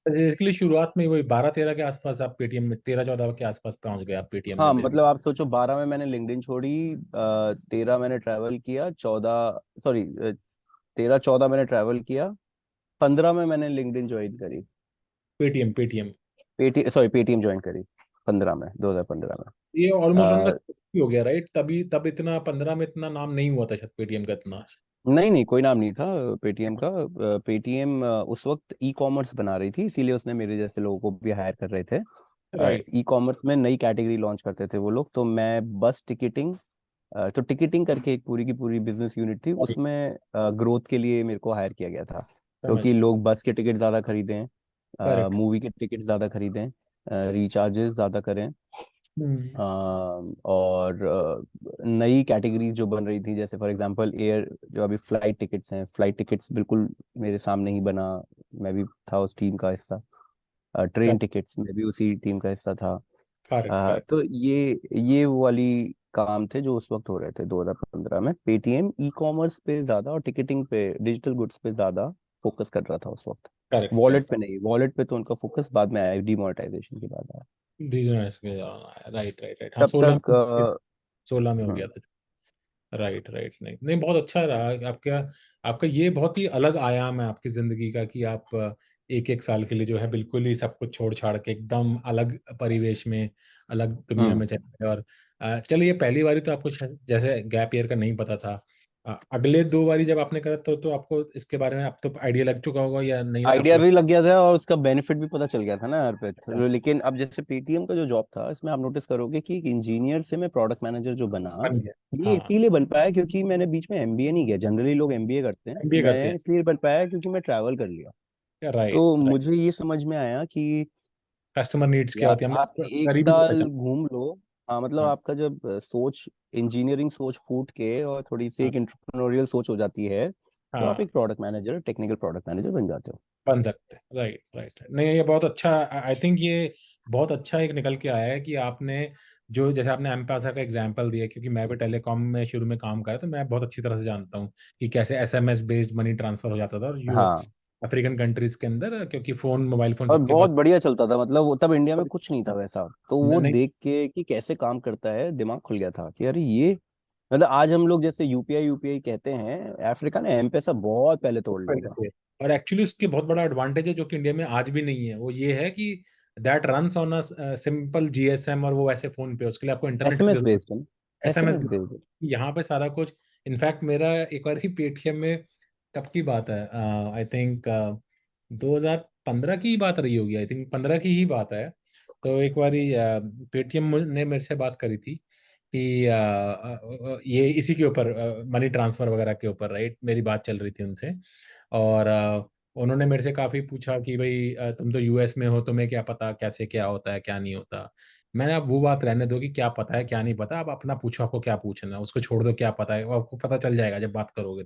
Speaker 1: बेसिकली शुरुआत में वही 12-13 के आसपास आप पेटीएम में, 13-14 के आसपास पहुंच गए आप पेटीएम
Speaker 2: हाँ
Speaker 1: में
Speaker 2: मतलब
Speaker 1: बेसिकली।
Speaker 2: आप सोचो 12 में मैंने लिंक्डइन छोड़ी, 13 मैंने ट्रैवल किया, 14 सॉरी 13 14 मैंने ट्रैवल किया, 15 में मैंने लिंक्डइन ज्वाइन करी।
Speaker 1: पेटीएम। पेटीएम
Speaker 2: पेटीएम ज्वाइन करी 15 में, 2015 में।
Speaker 1: ये ऑलमोस्ट उनका
Speaker 2: अ,
Speaker 1: ही हो गया राइट, तभी तब इतना 15 में इतना नाम नहीं हुआ था शायद पेटीएम का इतना।
Speaker 2: नहीं नहीं, कोई नाम नहीं था पेटीएम का। पेटीएम उस वक्त ई कॉमर्स बना रही थी, इसीलिए उसने मेरे जैसे लोगों को भी हायर कर रहे थे।
Speaker 1: राइट।
Speaker 2: ई कॉमर्स में नई कैटेगरी लॉन्च करते थे वो लोग, तो मैं बस टिकटिंग, तो टिकटिंग करके एक पूरी की पूरी बिजनेस यूनिट थी,
Speaker 1: राइट।
Speaker 2: उसमें ग्रोथ के लिए मेरे को हायर किया गया था।
Speaker 1: समझ
Speaker 2: क्योंकि
Speaker 1: गया।
Speaker 2: लोग बस के टिकट ज़्यादा खरीदें,
Speaker 1: करेक्ट।
Speaker 2: मूवी के टिकट ज़्यादा खरीदें, रिचार्जेस ज़्यादा करें।
Speaker 1: हम्म।
Speaker 2: और नई कैटेगरी जो बन रही थी, जैसे फॉर एग्जांपल एयर, जो अभी फ्लाइट टिकट्स हैं, फ्लाइट टिकट्स बिल्कुल मेरे सामने ही बना, मैं भी था उस टीम का हिस्सा। ट्रेन टिकट्स में भी उसी टीम का हिस्सा था।
Speaker 1: करेक्ट। करेक्ट।
Speaker 2: तो ये वो वाली काम थे जो उस वक्त हो रहे थे 2015 में। पेटीएम ई कॉमर्स पे ज्यादा और टिकटिंग पे, डिजिटल गुड्स पे ज्यादा फोकस कर रहा था उस वक्त।
Speaker 1: करेक्ट।
Speaker 2: Wallet
Speaker 1: correct.
Speaker 2: पे नहीं, वॉलेट पे तो उनका फोकस बाद में आया, डिमोनेटाइजेशन के बाद आया।
Speaker 1: राइट। राइट। राइट। हाँ,
Speaker 2: तब
Speaker 1: 16
Speaker 2: तक
Speaker 1: 16 में हो गया
Speaker 2: हम्म,
Speaker 1: था। राइट। राइट। नहीं नहीं, बहुत अच्छा रहा आपका। आपका ये बहुत ही अलग आयाम है आपकी जिंदगी का कि आप एक एक साल के लिए जो है बिल्कुल ही सब कुछ छोड़ छाड़ के एकदम अलग परिवेश में, अलग दुनिया
Speaker 2: हम्म।
Speaker 1: में चले गए। और चलिए, ये पहली बारी तो आपको जैसे गैप ईयर का नहीं पता था। अगले 2 बारी जब आपने करा तो आपको इसके बारे में अब तो आइडिया लग चुका होगा या नहीं
Speaker 2: आइडिया
Speaker 1: आपको
Speaker 2: भी लग गया था और उसका बेनिफिट भी पता चल गया था ना यार पे।
Speaker 1: अच्छा
Speaker 2: लेकिन अब जैसे पेटीएम का जो जॉब था, इसमें आप नोटिस करोगे कि एक इंजीनियर से मैं प्रोडक्ट मैनेजर जो बना,
Speaker 1: बन गया?
Speaker 2: ये
Speaker 1: हाँ,
Speaker 2: इसीलिए बन पाया क्योंकि मैंने बीच में एमबीए नहीं किया। जनरली लोग एमबीए करते हैं,
Speaker 1: एमबीए करते
Speaker 2: मैं इसलिए बन पाया क्योंकि मैं ट्रैवल कर लिया।
Speaker 1: हैं। राइट।
Speaker 2: तो
Speaker 1: राइट।
Speaker 2: मुझे ये समझ में आया कि
Speaker 1: कस्टमर नीड्स क्या
Speaker 2: यार
Speaker 1: होती है
Speaker 2: आप
Speaker 1: हमने
Speaker 2: एक
Speaker 1: करीबी पता
Speaker 2: साल
Speaker 1: चला।
Speaker 2: घूम लो। हाँ मतलब
Speaker 1: हाँ।
Speaker 2: आपका जब सोच, इंजीनियरिंग सोच फूट के और थोड़ी सी
Speaker 1: हाँ।
Speaker 2: एक एंटरप्रेन्योरियल सोच हो जाती है, तो आप
Speaker 1: हाँ,
Speaker 2: एक product manager, technical product manager बन जाते हो।
Speaker 1: बन सकते हैं। राइट। राइट। नहीं, ये बहुत अच्छा, आई थिंक ये बहुत अच्छा एक निकल के आया है कि आपने जो, जैसे आपने एम पासा का एग्जांपल दिया, क्योंकि मैं भी टेलीकॉम में शुरू में काम करा तो मैं बहुत अच्छी तरह से जानता हूँ कि कैसे एसएमएस बेस्ड मनी ट्रांसफर हो जाता था, और यू
Speaker 2: हाँ
Speaker 1: अफ्रीकन कंट्रीज के अंदर, क्योंकि फोन, मोबाइल फोन
Speaker 2: और
Speaker 1: सबके
Speaker 2: बहुत
Speaker 1: पास
Speaker 2: बढ़िया चलता था, मतलब वो तब इंडिया में कुछ नहीं था वैसा, तो वो
Speaker 1: नहीं।
Speaker 2: देख के कि कैसे काम करता है, दिमाग खुल गया था कि अरे ये, मतलब आज हम लोग जैसे यूपीआई यूपीआई कहते हैं, अफ्रीका ने एम पैसा बहुत पहले तोड़ लिया
Speaker 1: पहले
Speaker 2: था।
Speaker 1: से। और एक्चुअली उसके बहुत बड़ा एडवांटेज है जो कि इंडिया में आज भी नहीं है, वो ये है कि that runs on a simple GSM, और वो वैसे फोन पे उसके लिए आपको इंटरनेट की
Speaker 2: एसएमएस
Speaker 1: जरूरत,
Speaker 2: बेस्ड है,
Speaker 1: एसएमएस,
Speaker 2: एसएमएस बेस्ड।
Speaker 1: यहाँ पे सारा कुछ। इनफैक्ट मेरा एक बार ही पेटीएम में, कब की बात है, आई थिंक 2015 की ही बात रही होगी, आई थिंक 15 की ही बात है। तो एक बार पेटीएम ने मेरे से बात करी थी कि ये इसी के ऊपर, मनी ट्रांसफर वगैरह के ऊपर, राइट, मेरी बात चल रही थी उनसे। और उन्होंने मेरे से काफी पूछा कि भाई तुम तो यूएस में हो, तुम्हें क्या पता कैसे क्या होता है क्या नहीं होता। मैंने, अब वो बात रहने दो कि क्या पता है क्या नहीं पता, आप अपना पूछो, आपको क्या पूछना है उसको छोड़ दो, क्या पता है वो आपको पता चल जाएगा जब बात करोगे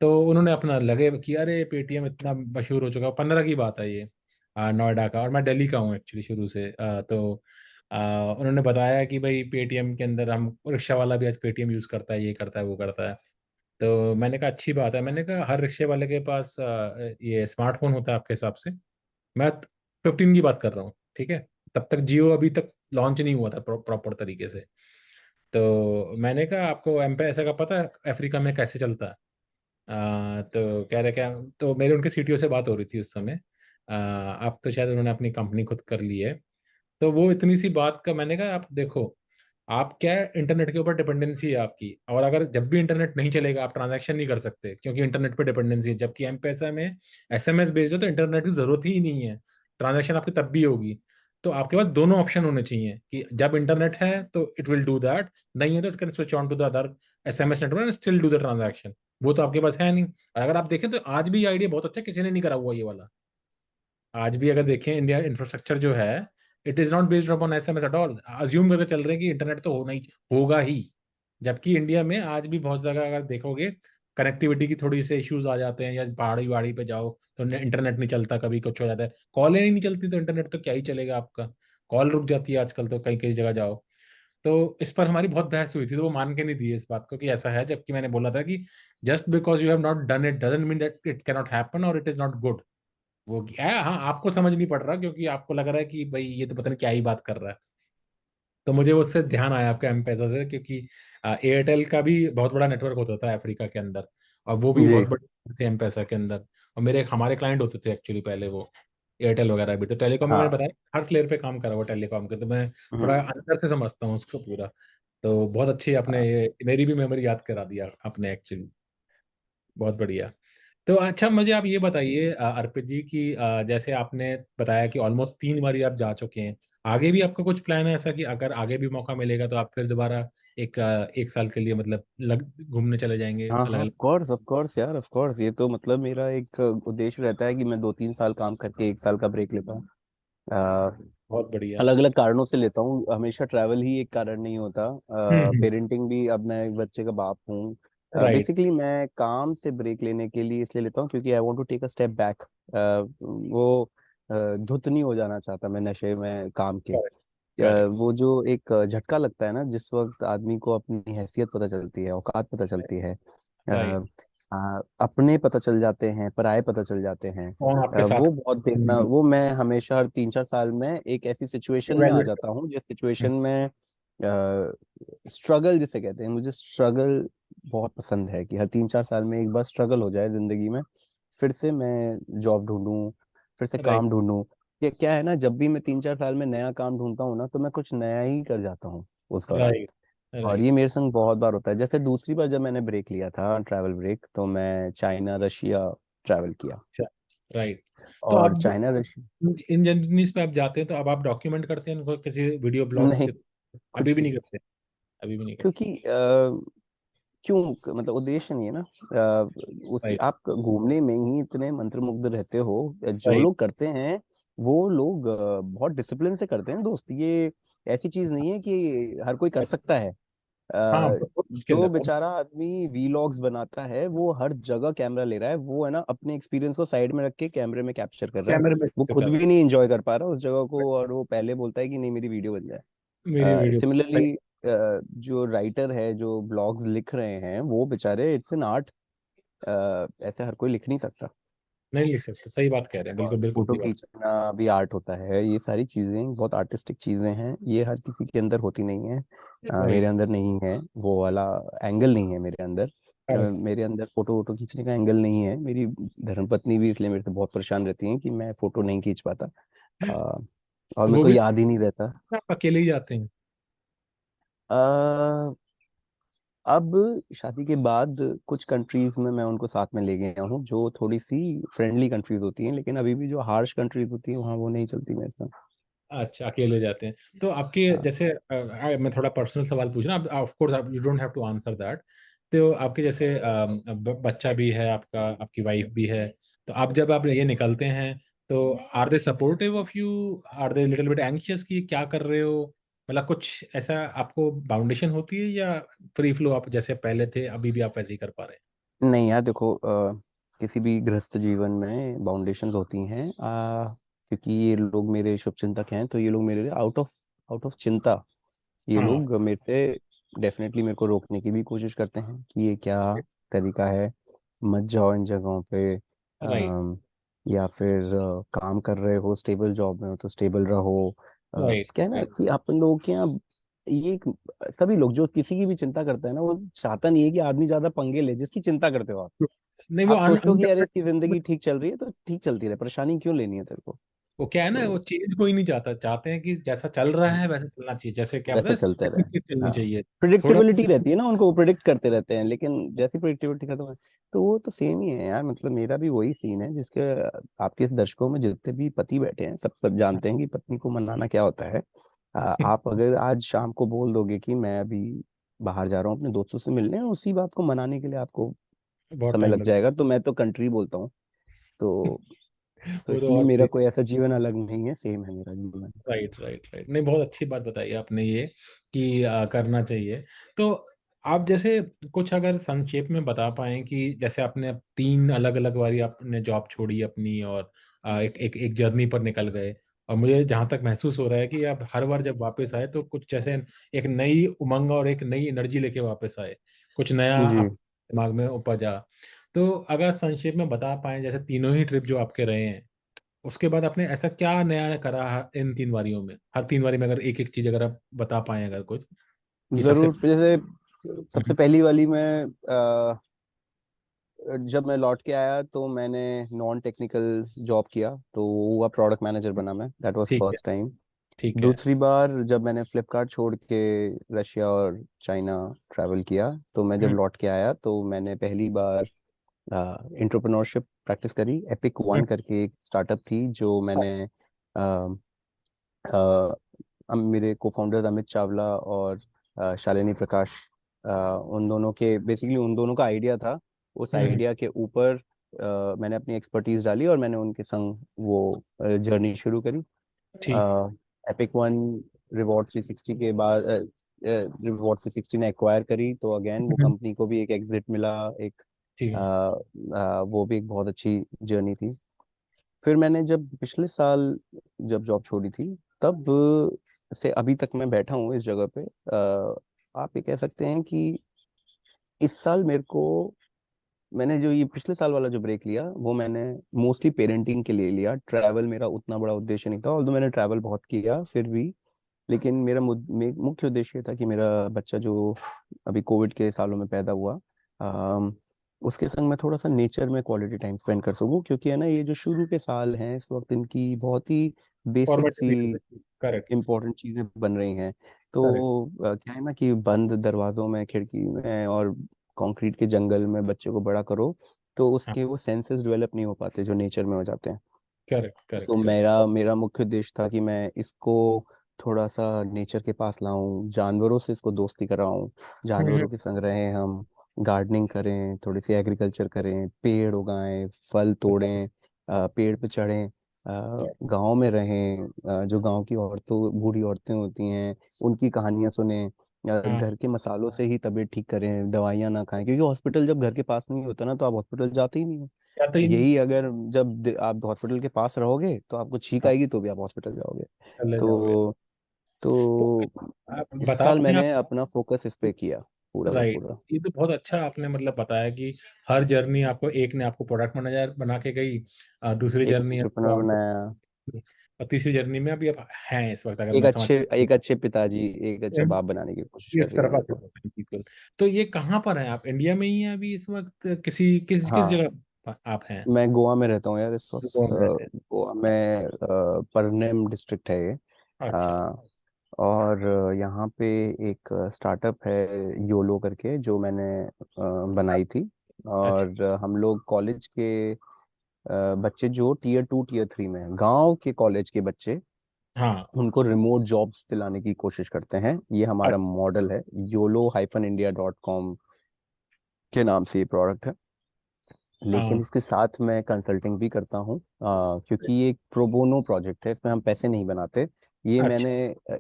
Speaker 1: तो उन्होंने अपना लगे कि अरे पेटीएम इतना मशहूर हो चुका, 15 की बात है ये, नोएडा का, और मैं दिल्ली का हूँ एक्चुअली शुरू से। तो उन्होंने बताया कि भाई पेटीएम के अंदर हम, रिक्शा वाला भी आज पेटीएम यूज करता है, ये करता है वो करता है। तो मैंने कहा अच्छी बात है, मैंने कहा हर रिक्शे वाले के पास ये स्मार्टफोन होता है आपके हिसाब से? मैं 15 की बात कर रहा हूँ, ठीक है। तब तक जियो अभी तक लॉन्च नहीं हुआ था प्रॉपर तरीके से। तो मैंने कहा आपको एम पे ऐसा का पता है अफ्रीका में कैसे चलता है? तो कह रहे क्या, तो मेरे उनके सीटीओ से बात हो रही थी उस समय। अब तो शायद उन्होंने अपनी कंपनी खुद कर ली है। तो वो इतनी सी बात का, मैंने कहा आप देखो, आप क्या है, इंटरनेट के ऊपर डिपेंडेंसी है आपकी, और अगर जब भी इंटरनेट नहीं चलेगा आप ट्रांजैक्शन नहीं कर सकते, क्योंकि इंटरनेट पे डिपेंडेंसी है। जबकि एम पैसा में एसएमएस बेस्ड है तो इंटरनेट की जरूरत ही नहीं है, ट्रांजैक्शन आपकी तब भी होगी। तो आपके पास दोनों ऑप्शन होने चाहिए कि जब इंटरनेट है तो इट विल डू दैट, नहीं है तो it can switch on to the other SMS network and still do the transaction. वो तो आपके पास है नहीं। और अगर आप देखें तो आज भी ये आइडिया बहुत अच्छा है, किसी ने नहीं करा हुआ ये वाला। आज भी अगर देखें इंडिया इंफ्रास्ट्रक्चर जो है, it is not based upon SMS at all. Assume करके चल रहे हैं कि इंटरनेट तो होना ही होगा ही। जबकि इंडिया में आज भी बहुत जगह अगर देखोगे, कनेक्टिविटी की थोड़ी से इश्यूज आ जाते हैं, या पहाड़ी वहाड़ी पे जाओ तो इंटरनेट नहीं चलता, कभी कुछ हो जाता है, कॉल ही नहीं चलती, तो इंटरनेट तो क्या ही चलेगा आपका। कॉल रुक जाती है आजकल तो कई कई जगह जाओ। तो इस पर हमारी बहुत बहस हुई थी, तो वो मान के नहीं दिए इस बात को कि ऐसा है, जबकि मैंने बोला था कि just because you have not done it doesn't mean that it can not happen और इट इज नॉट गुड। वो क्या है, हाँ आपको समझ नहीं पड़ रहा क्योंकि आपको लग रहा है कि भाई ये तो पता नहीं क्या ही बात कर रहा है। तो मुझे उससे ध्यान आया आपका एम पैसा से, क्योंकि एयरटेल का भी बहुत बड़ा नेटवर्क होता था अफ्रीका के अंदर, और वो भी
Speaker 2: जी।
Speaker 1: बहुत बड़े थे एम पैसा के अंदर। और मेरे हमारे क्लाइंट होते थे एक्चुअली पहले वो, एयरटेल वगैरह भी। तो टेलीकॉम में मैंने
Speaker 2: हाँ।
Speaker 1: बताया हर फ्लेयर पे काम करा हुआ टेलीकॉम के, तो मैं थोड़ा
Speaker 2: हम्म।
Speaker 1: अंदर से समझता हूँ उसको पूरा। तो बहुत अच्छी आपने ये मेरी भी मेमोरी याद करा दिया आपने एक्चुअली। बहुत बढ़िया। तो अच्छा मुझे आप ये बताइए अर्पित जी की, जैसे आपने बताया कि ऑलमोस्ट 3 बार आप जा चुके हैं, आगे भी आपका कुछ प्लान है ऐसा कि अगर आगे भी मौका मिलेगा तो आप फिर दोबारा एक साल के लिए मतलब लग घूमने चले जाएंगे
Speaker 2: हाँ
Speaker 1: अलग
Speaker 2: हाँ,
Speaker 1: अलग?
Speaker 2: ऑफ कोर्स यार, ऑफ कोर्स, ये तो मतलब मेरा एक उद्देश्य रहता है कि मैं 2-3 साल काम करके 1 साल का ब्रेक लेता हूँ।
Speaker 1: बहुत बढ़िया।
Speaker 2: अलग अलग कारणों से लेता हूँ, हमेशा ट्रैवल ही एक कारण नहीं होता।
Speaker 1: हम्म।
Speaker 2: पेरेंटिंग भी, अब मैं एक बच्चे का बाप हूँ।
Speaker 1: राइट।
Speaker 2: बेसिकली मैं काम से ब्रेक लेने के लिए इसलिए लेता हूँ क्योंकि I want to take a step back. वो धुत नहीं हो जाना चाहता मैं नशे में काम के।
Speaker 1: करेक्ट। करेक्ट।
Speaker 2: वो जो एक झटका लगता है ना, जिस वक्त आदमी को अपनी हैसियत पता चलती है, औकात पता चलती है,
Speaker 1: राइट।
Speaker 2: अपने पता चल जाते हैं, पराये पता चल जाते हैं।
Speaker 1: कौन आपके साथ?
Speaker 2: वो बहुत देखना, वो मैं हमेशा हर 3-4 साल में एक ऐसी सिचुएशन में आ
Speaker 1: इवैल्यूएट।
Speaker 2: जाता हूँ जिस सिचुएशन में स्ट्रगल जिसे कहते हैं, मुझे स्ट्रगल बहुत पसंद है कि हर 3-4 साल में एक बार स्ट्रगल हो जाए जिंदगी में, फिर से मैं जॉब ढूंढूं, फिर से
Speaker 1: राइट।
Speaker 2: काम ढूंढूं। ये क्या है ना, जब भी मैं 3-4 साल में नया काम ढूंढता हूँ ना, तो मैं कुछ नया ही कर जाता हूँ उस दौरान।
Speaker 1: राइट।
Speaker 2: और
Speaker 1: राइट।
Speaker 2: ये मेरे संग बहुत बार होता है। जैसे दूसरी बार जब मैंने ब्रेक लिया था, ट्रैवल ब्रेक, तो मैं चाइना रशिया ट्रैवल किया।
Speaker 1: अच्छा। राइट। तो
Speaker 2: और
Speaker 1: अब
Speaker 2: चाइना रशिया,
Speaker 1: इन जर्नीज पे आप जाते हैं तो अब आप डॉक्यूमेंट करते हैं इनको किसी वीडियो ब्लॉग्स
Speaker 2: नहीं,
Speaker 1: के? अभी
Speaker 2: कुछ
Speaker 1: भी नहीं
Speaker 2: नहीं।
Speaker 1: करते? अभी भी नहीं करते?
Speaker 2: क्योंकि क्यों, मतलब उद्देश्य नहीं है ना। उस
Speaker 1: राइट।
Speaker 2: आप घूमने में ही इतने मंत्रमुग्ध रहते हो। जो
Speaker 1: राइट।
Speaker 2: लोग करते हैं वो लोग बहुत डिसिप्लिन से करते हैं दोस्त। ये ऐसी चीज नहीं है कि हर कोई कर सकता है।
Speaker 1: हाँ
Speaker 2: अ,
Speaker 1: बहुत मुश्किल
Speaker 2: जो
Speaker 1: है।
Speaker 2: बेचारा आदमी वीलॉग्स बनाता है, वो हर जगह कैमरा ले रहा है, वो है ना अपने एक्सपीरियंस को साइड में रख के कैमरे में कैप्चर कर रहा है।
Speaker 1: कैमरे में
Speaker 2: वो
Speaker 1: कैप्चर
Speaker 2: खुद
Speaker 1: कर रहा
Speaker 2: भी नहीं एंजॉय कर पा रहा उस जगह को, और वो पहले बोलता है कि नहीं मेरी वीडियो बन
Speaker 1: है मेरी
Speaker 2: जाए।
Speaker 1: वीडियो।
Speaker 2: सिमिलरली जो राइटर है, जो ब्लॉग्स लिख रहे हैं, वो बेचारे, इट्स एन आर्ट। ऐसे हर कोई लिख नहीं सकता।
Speaker 1: नहीं लिख सकते, सही बात कह रहे हैं,
Speaker 2: और
Speaker 1: बिल्कुल बिल्कुल
Speaker 2: फोटो
Speaker 1: सही बात।
Speaker 2: खींचना भी आर्ट होता है। ये सारी चीजें बहुत आर्टिस्टिक चीजें हैं, ये हर किसी के अंदर होती नहीं है। मेरे
Speaker 1: राइट।
Speaker 2: अंदर नहीं है वो वाला एंगल, नहीं है मेरे अंदर।
Speaker 1: करेक्ट।
Speaker 2: मेरे अंदर फोटो वोटो खींचने का एंगल नहीं है। मेरी धर्मपत्नी भी इसलिए मेरे से बहुत परेशान रहती है कि मैं फोटो नहीं खींच पाता। अ, और
Speaker 1: तो
Speaker 2: मेरे
Speaker 1: वो
Speaker 2: को
Speaker 1: भी
Speaker 2: याद ही नहीं रहता।
Speaker 1: आप अकेले ही जाते हैं?
Speaker 2: अ, अब शादी के बाद कुछ कंट्रीज में मैं उनको साथ में ले गया हूँ, जो थोड़ी सी फ्रेंडली कंट्रीज होती हैं, लेकिन अभी भी जो हार्श कंट्रीज होती हैं वहाँ वो नहीं चलती मेरे साथ।
Speaker 1: अच्छा अकेले जाते हैं। तो आपके
Speaker 2: हाँ।
Speaker 1: जैसे मैं थोड़ा पर्सनल सवाल पूछ रहा हूँ, ऑफ कोर्स आप you don't have to answer that. तो आपके जैसे बच्चा भी है आपका, आपकी वाइफ भी है, तो आप जब आप ये निकलते हैं तो are they supportive of you, are they little bit anxious कि क्या कर रहे हो, मतलब कुछ ऐसा आपको बाउंडेशन होती है, या फ्री फ्लो आप जैसे पहले थे अभी भी आप ऐसे ही कर पा रहे
Speaker 2: नहीं यार देखो, किसी भी गृहस्थ जीवन में बाउंडेशंस होती हैं। क्योंकि ये लोग मेरे शुभचिंतक हैं, तो ये लोग मेरे आउट ऑफ चिंता, ये
Speaker 1: हैं? हाँ।
Speaker 2: लोग मेरे से डेफिनेटली मेरे को रोकने की भी कोशिश करते हैं कि ये क्या तरीका है, मत जाओ इन जगहों पे।
Speaker 1: राइट।
Speaker 2: या फिर काम कर रहे हो, स्टेबल जॉब में हो तो स्टेबल रहो।
Speaker 1: राइट।
Speaker 2: क्या है ना कि अपन लोगों के यहाँ ये सभी लोग जो किसी की भी चिंता करते हैं ना, वो चाहता नहीं है कि आदमी ज्यादा पंगे ले जिसकी चिंता करते हो आप।
Speaker 1: नहीं वो
Speaker 2: आप सोचते हो कि यार इसकी जिंदगी ठीक चल रही है तो ठीक चलती रहे, परेशानी क्यों लेनी है तेरे को।
Speaker 1: वो क्या है ना, वो
Speaker 2: तो
Speaker 1: चेंज कोई नहीं चाहता, चाहते हैं कि जैसा चल रहा है वैसा चलना चाहिए, जैसे क्या पता
Speaker 2: वैसा
Speaker 1: है
Speaker 2: चलते
Speaker 1: स्ट्रिक्ट
Speaker 2: रहे।
Speaker 1: चलनी
Speaker 2: हाँ,
Speaker 1: चाहिए। थोड़ा
Speaker 2: प्रिडिक्टेबिलिटी रहती है ना उनको, वो प्रिडिक्ट करते रहते हैं, लेकिन जैसी प्रिडिक्टेबिलिटी खत्म है, तो वो तो सेम ही है यार। मतलब मेरा भी वही सीन है जिसके, आपके इस दर्शकों में जितने भी पति बैठे हैं सब जानते हैं कि पत्नी को मनाना क्या होता है। आप अगर आज शाम को बोल दोगे कि मैं अभी बाहर जा रहा हूँ अपने दोस्तों से मिलने, उसी बात को मनाने के लिए आपको
Speaker 1: बहुत
Speaker 2: समय
Speaker 1: टाइम
Speaker 2: लग
Speaker 1: लग।
Speaker 2: जाएगा, तो मैं तो कंट्री बोलता हूँ। तो तो
Speaker 1: वो तो
Speaker 2: इसलिए
Speaker 1: और
Speaker 2: मेरा
Speaker 1: भी।
Speaker 2: कोई ऐसा जीवन अलग नहीं है, सेम है मेरा जीवन।
Speaker 1: राइट राइट राइट, नहीं बहुत अच्छी बात बताई आपने ये कि करना चाहिए। तो आप जैसे कुछ अगर संक्षेप में बता पाएं कि जैसे आपने अब 3 अलग-अलग बारी आपने जॉब छोड़ी अपनी और एक एक एक जर्नी पर निकल गए और मुझे जहाँ तक महसूस हो रहा है कि आप हर बार जब वापस आए तो कुछ जैसे एक नई उमंग और एक नई एनर्जी लेके वापस आए। कुछ नया
Speaker 2: जी।
Speaker 1: आप दिमाग में उपजा। तो अगर संक्षेप में बता पाएँ जैसे तीनों ही ट्रिप जो आपके रहे हैं उसके बाद आपने ऐसा क्या नया करा इन 3 बारियों में? हर 3 बारी में अगर एक-एक चीज़ अगर आप बता पाएँ अगर कुछ, कि सबसे
Speaker 2: जरूर। जैसे
Speaker 1: हुँ,
Speaker 2: सबसे
Speaker 1: हुँ,
Speaker 2: पहली वाली में जब मैं लौट के आया तो मैंने नॉन टेक्निकल जॉब किया, तो वो हुआ प्रोडक्ट मैनेजर बना मैं, दैट वाज
Speaker 1: ठीक है,
Speaker 2: फर्स्ट टाइम।
Speaker 1: ठीक है।
Speaker 2: दूसरी बार जब मैंने फ्लिपकार्ट छोड़ के रशिया और चाइना ट्रैवल किया, तो मैं जब
Speaker 1: हुँ,
Speaker 2: लौट के आया तो मैंने पहली बार एंटरप्रेन्योरशिप प्रैक्टिस करी। एपिक
Speaker 1: हुँ,
Speaker 2: वन करके एक स्टार्टअप थी जो
Speaker 1: हाँ,
Speaker 2: मैंने अ, अ, मेरे को फाउंडर्स अमित चावला और शालिनी प्रकाश, उन दोनों के बेसिकली उन दोनों का आइडिया था। उस
Speaker 1: हुँ, हुँ,
Speaker 2: आइडिया के ऊपर मैंने अपनी एक्सपर्टीज डाली और मैंने उनके संग वो जर्नी शुरू करी।
Speaker 1: ठीक,
Speaker 2: एपिक वन रिवॉर्ड 360 के बाद रिवॉर्ड 360 ने एक्वायर करी, तो अगेन वो
Speaker 1: हुँ, हुँ,
Speaker 2: कंपनी को भी एक एग्जिट मिला। एक
Speaker 1: ठीक है,
Speaker 2: वो भी एक बहुत अच्छी जर्नी थी। फिर मैंने जब पिछले साल जब जॉब छोड़ी थी, तब से अभी तक मैं बैठा हूँ इस जगह पे। आप ये कह सकते हैं कि इस साल मेरे को, मैंने जो ये पिछले साल वाला जो ब्रेक लिया वो मैंने मोस्टली पेरेंटिंग के लिए लिया। ट्रैवल मेरा उतना बड़ा उद्देश्य नहीं था, ऑल्दो मैंने ट्रैवल बहुत किया फिर भी। लेकिन मेरा मुख्य उद्देश्य था कि मेरा बच्चा जो अभी कोविड के सालों में पैदा हुआ, उसके संग मैं थोड़ा सा नेचर में क्वालिटी टाइम स्पेंड कर सकूं, क्योंकि है ना, ये जो शुरू के साल हैं इस वक्त, इनकी बहुत ही बेसिक
Speaker 1: फॉर्मेटिव
Speaker 2: सी
Speaker 1: पीरियड है। करेक्ट,
Speaker 2: इम्पोर्टेंट चीजें बन रही हैं।
Speaker 1: करेक्ट,
Speaker 2: तो क्या है ना कि बंद दरवाजों में, खिड़की में और कंक्रीट के जंगल में बच्चे को बड़ा करो, तो
Speaker 1: हाँ,
Speaker 2: उसके वो सेंसेस डेवलप नहीं हो पाते जो नेचर में हो जाते हैं।
Speaker 1: करेक्ट,
Speaker 2: तो
Speaker 1: करेक्ट, करेक्ट।
Speaker 2: मेरा मेरा मुख्य उद्देश्य था कि मैं इसको थोड़ा सा नेचर के पास लाऊं, जानवरों से इसको दोस्ती कराऊं,
Speaker 1: हुँ, हुँ,
Speaker 2: जानवरों के संग रहें हम, गार्डनिंग करें, थोड़ी सी एग्रीकल्चर करें, पेड़ उगाएं, फल तोड़ें, पेड़ पे चढ़ें, गांव में रहें, जो गांव की औरतों, बूढ़ी औरतें होती हैं, उनकी कहानियां सुने,
Speaker 1: हाँ,
Speaker 2: घर के मसालों से ही तबीयत ठीक करें, दवाइयाँ ना खाएं, क्योंकि हॉस्पिटल जब घर के पास नहीं होता ना, तो आप हॉस्पिटल जाते ही नहीं हो।
Speaker 1: जाता ही नहीं।
Speaker 2: यही अगर जब आप हॉस्पिटल के पास रहोगे तो आपको छींक
Speaker 1: हाँ,
Speaker 2: आएगी तो भी आप हॉस्पिटल जाओगे।
Speaker 1: चले जाओगे।
Speaker 2: तो
Speaker 1: तो
Speaker 2: तो
Speaker 1: आप
Speaker 2: इस
Speaker 1: बता
Speaker 2: साल
Speaker 1: पाएँ आप
Speaker 2: मैंने अपना फोकस इस पे किया, पूरा का
Speaker 1: राइट,
Speaker 2: पूरा।
Speaker 1: ये तो बहुत अच्छा आपने मतलब बताया कि हर जर्नी आपको एक ने आपको प्रोडक्ट मैनेजर बना के गई, दूसरी
Speaker 2: एक
Speaker 1: जर्नी आपको
Speaker 2: एंटरप्रेन्योर
Speaker 1: आपको
Speaker 2: बनाया,
Speaker 1: और तीसरी जर्नी में अभी आप हैं इस वक़्त अगर मैं समझ
Speaker 2: एक अच्छे पिताजी, एक अच्छा बाप बनाने की कोशिश कर
Speaker 1: इस
Speaker 2: रही है
Speaker 1: तरफ
Speaker 2: मेरे
Speaker 1: आप
Speaker 2: को।
Speaker 1: बिल्कुल। तो ये कहाँ पर हैं आप? इंडिया में ही हैं अभी इस वक़्त किसी किस
Speaker 2: हाँ,
Speaker 1: जगह आप हैं?
Speaker 2: मैं गोवा में रहता हूँ यार इस
Speaker 1: गोवा
Speaker 2: वक्त।
Speaker 1: में रहते हैं।
Speaker 2: गोवा में परनेम डिस्ट्रिक्ट है ये।
Speaker 1: अच्छा,
Speaker 2: अ, और यहाँ पे एक स्टार्टअप है योलो करके, जो मैंने बनाई थी।
Speaker 1: अच्छा।
Speaker 2: और हम लोग कॉलेज के बच्चे जो टीयर 2 टीयर 3 में हैं, गांव के कॉलेज के बच्चे,
Speaker 1: हाँ,
Speaker 2: उनको रिमोट जॉब्स दिलाने की कोशिश करते हैं। ये हमारा
Speaker 1: अच्छा,
Speaker 2: मॉडल है, YOLO-India.com के नाम से ये प्रोडक्ट है। लेकिन
Speaker 1: हाँ,
Speaker 2: इसके साथ मैं कंसल्टिंग भी करता हूँ, क्योंकि ये एक प्रोबोनो प्रोजेक्ट है, इसमें हम पैसे नहीं बनाते। ये
Speaker 1: अच्छा,
Speaker 2: मैंने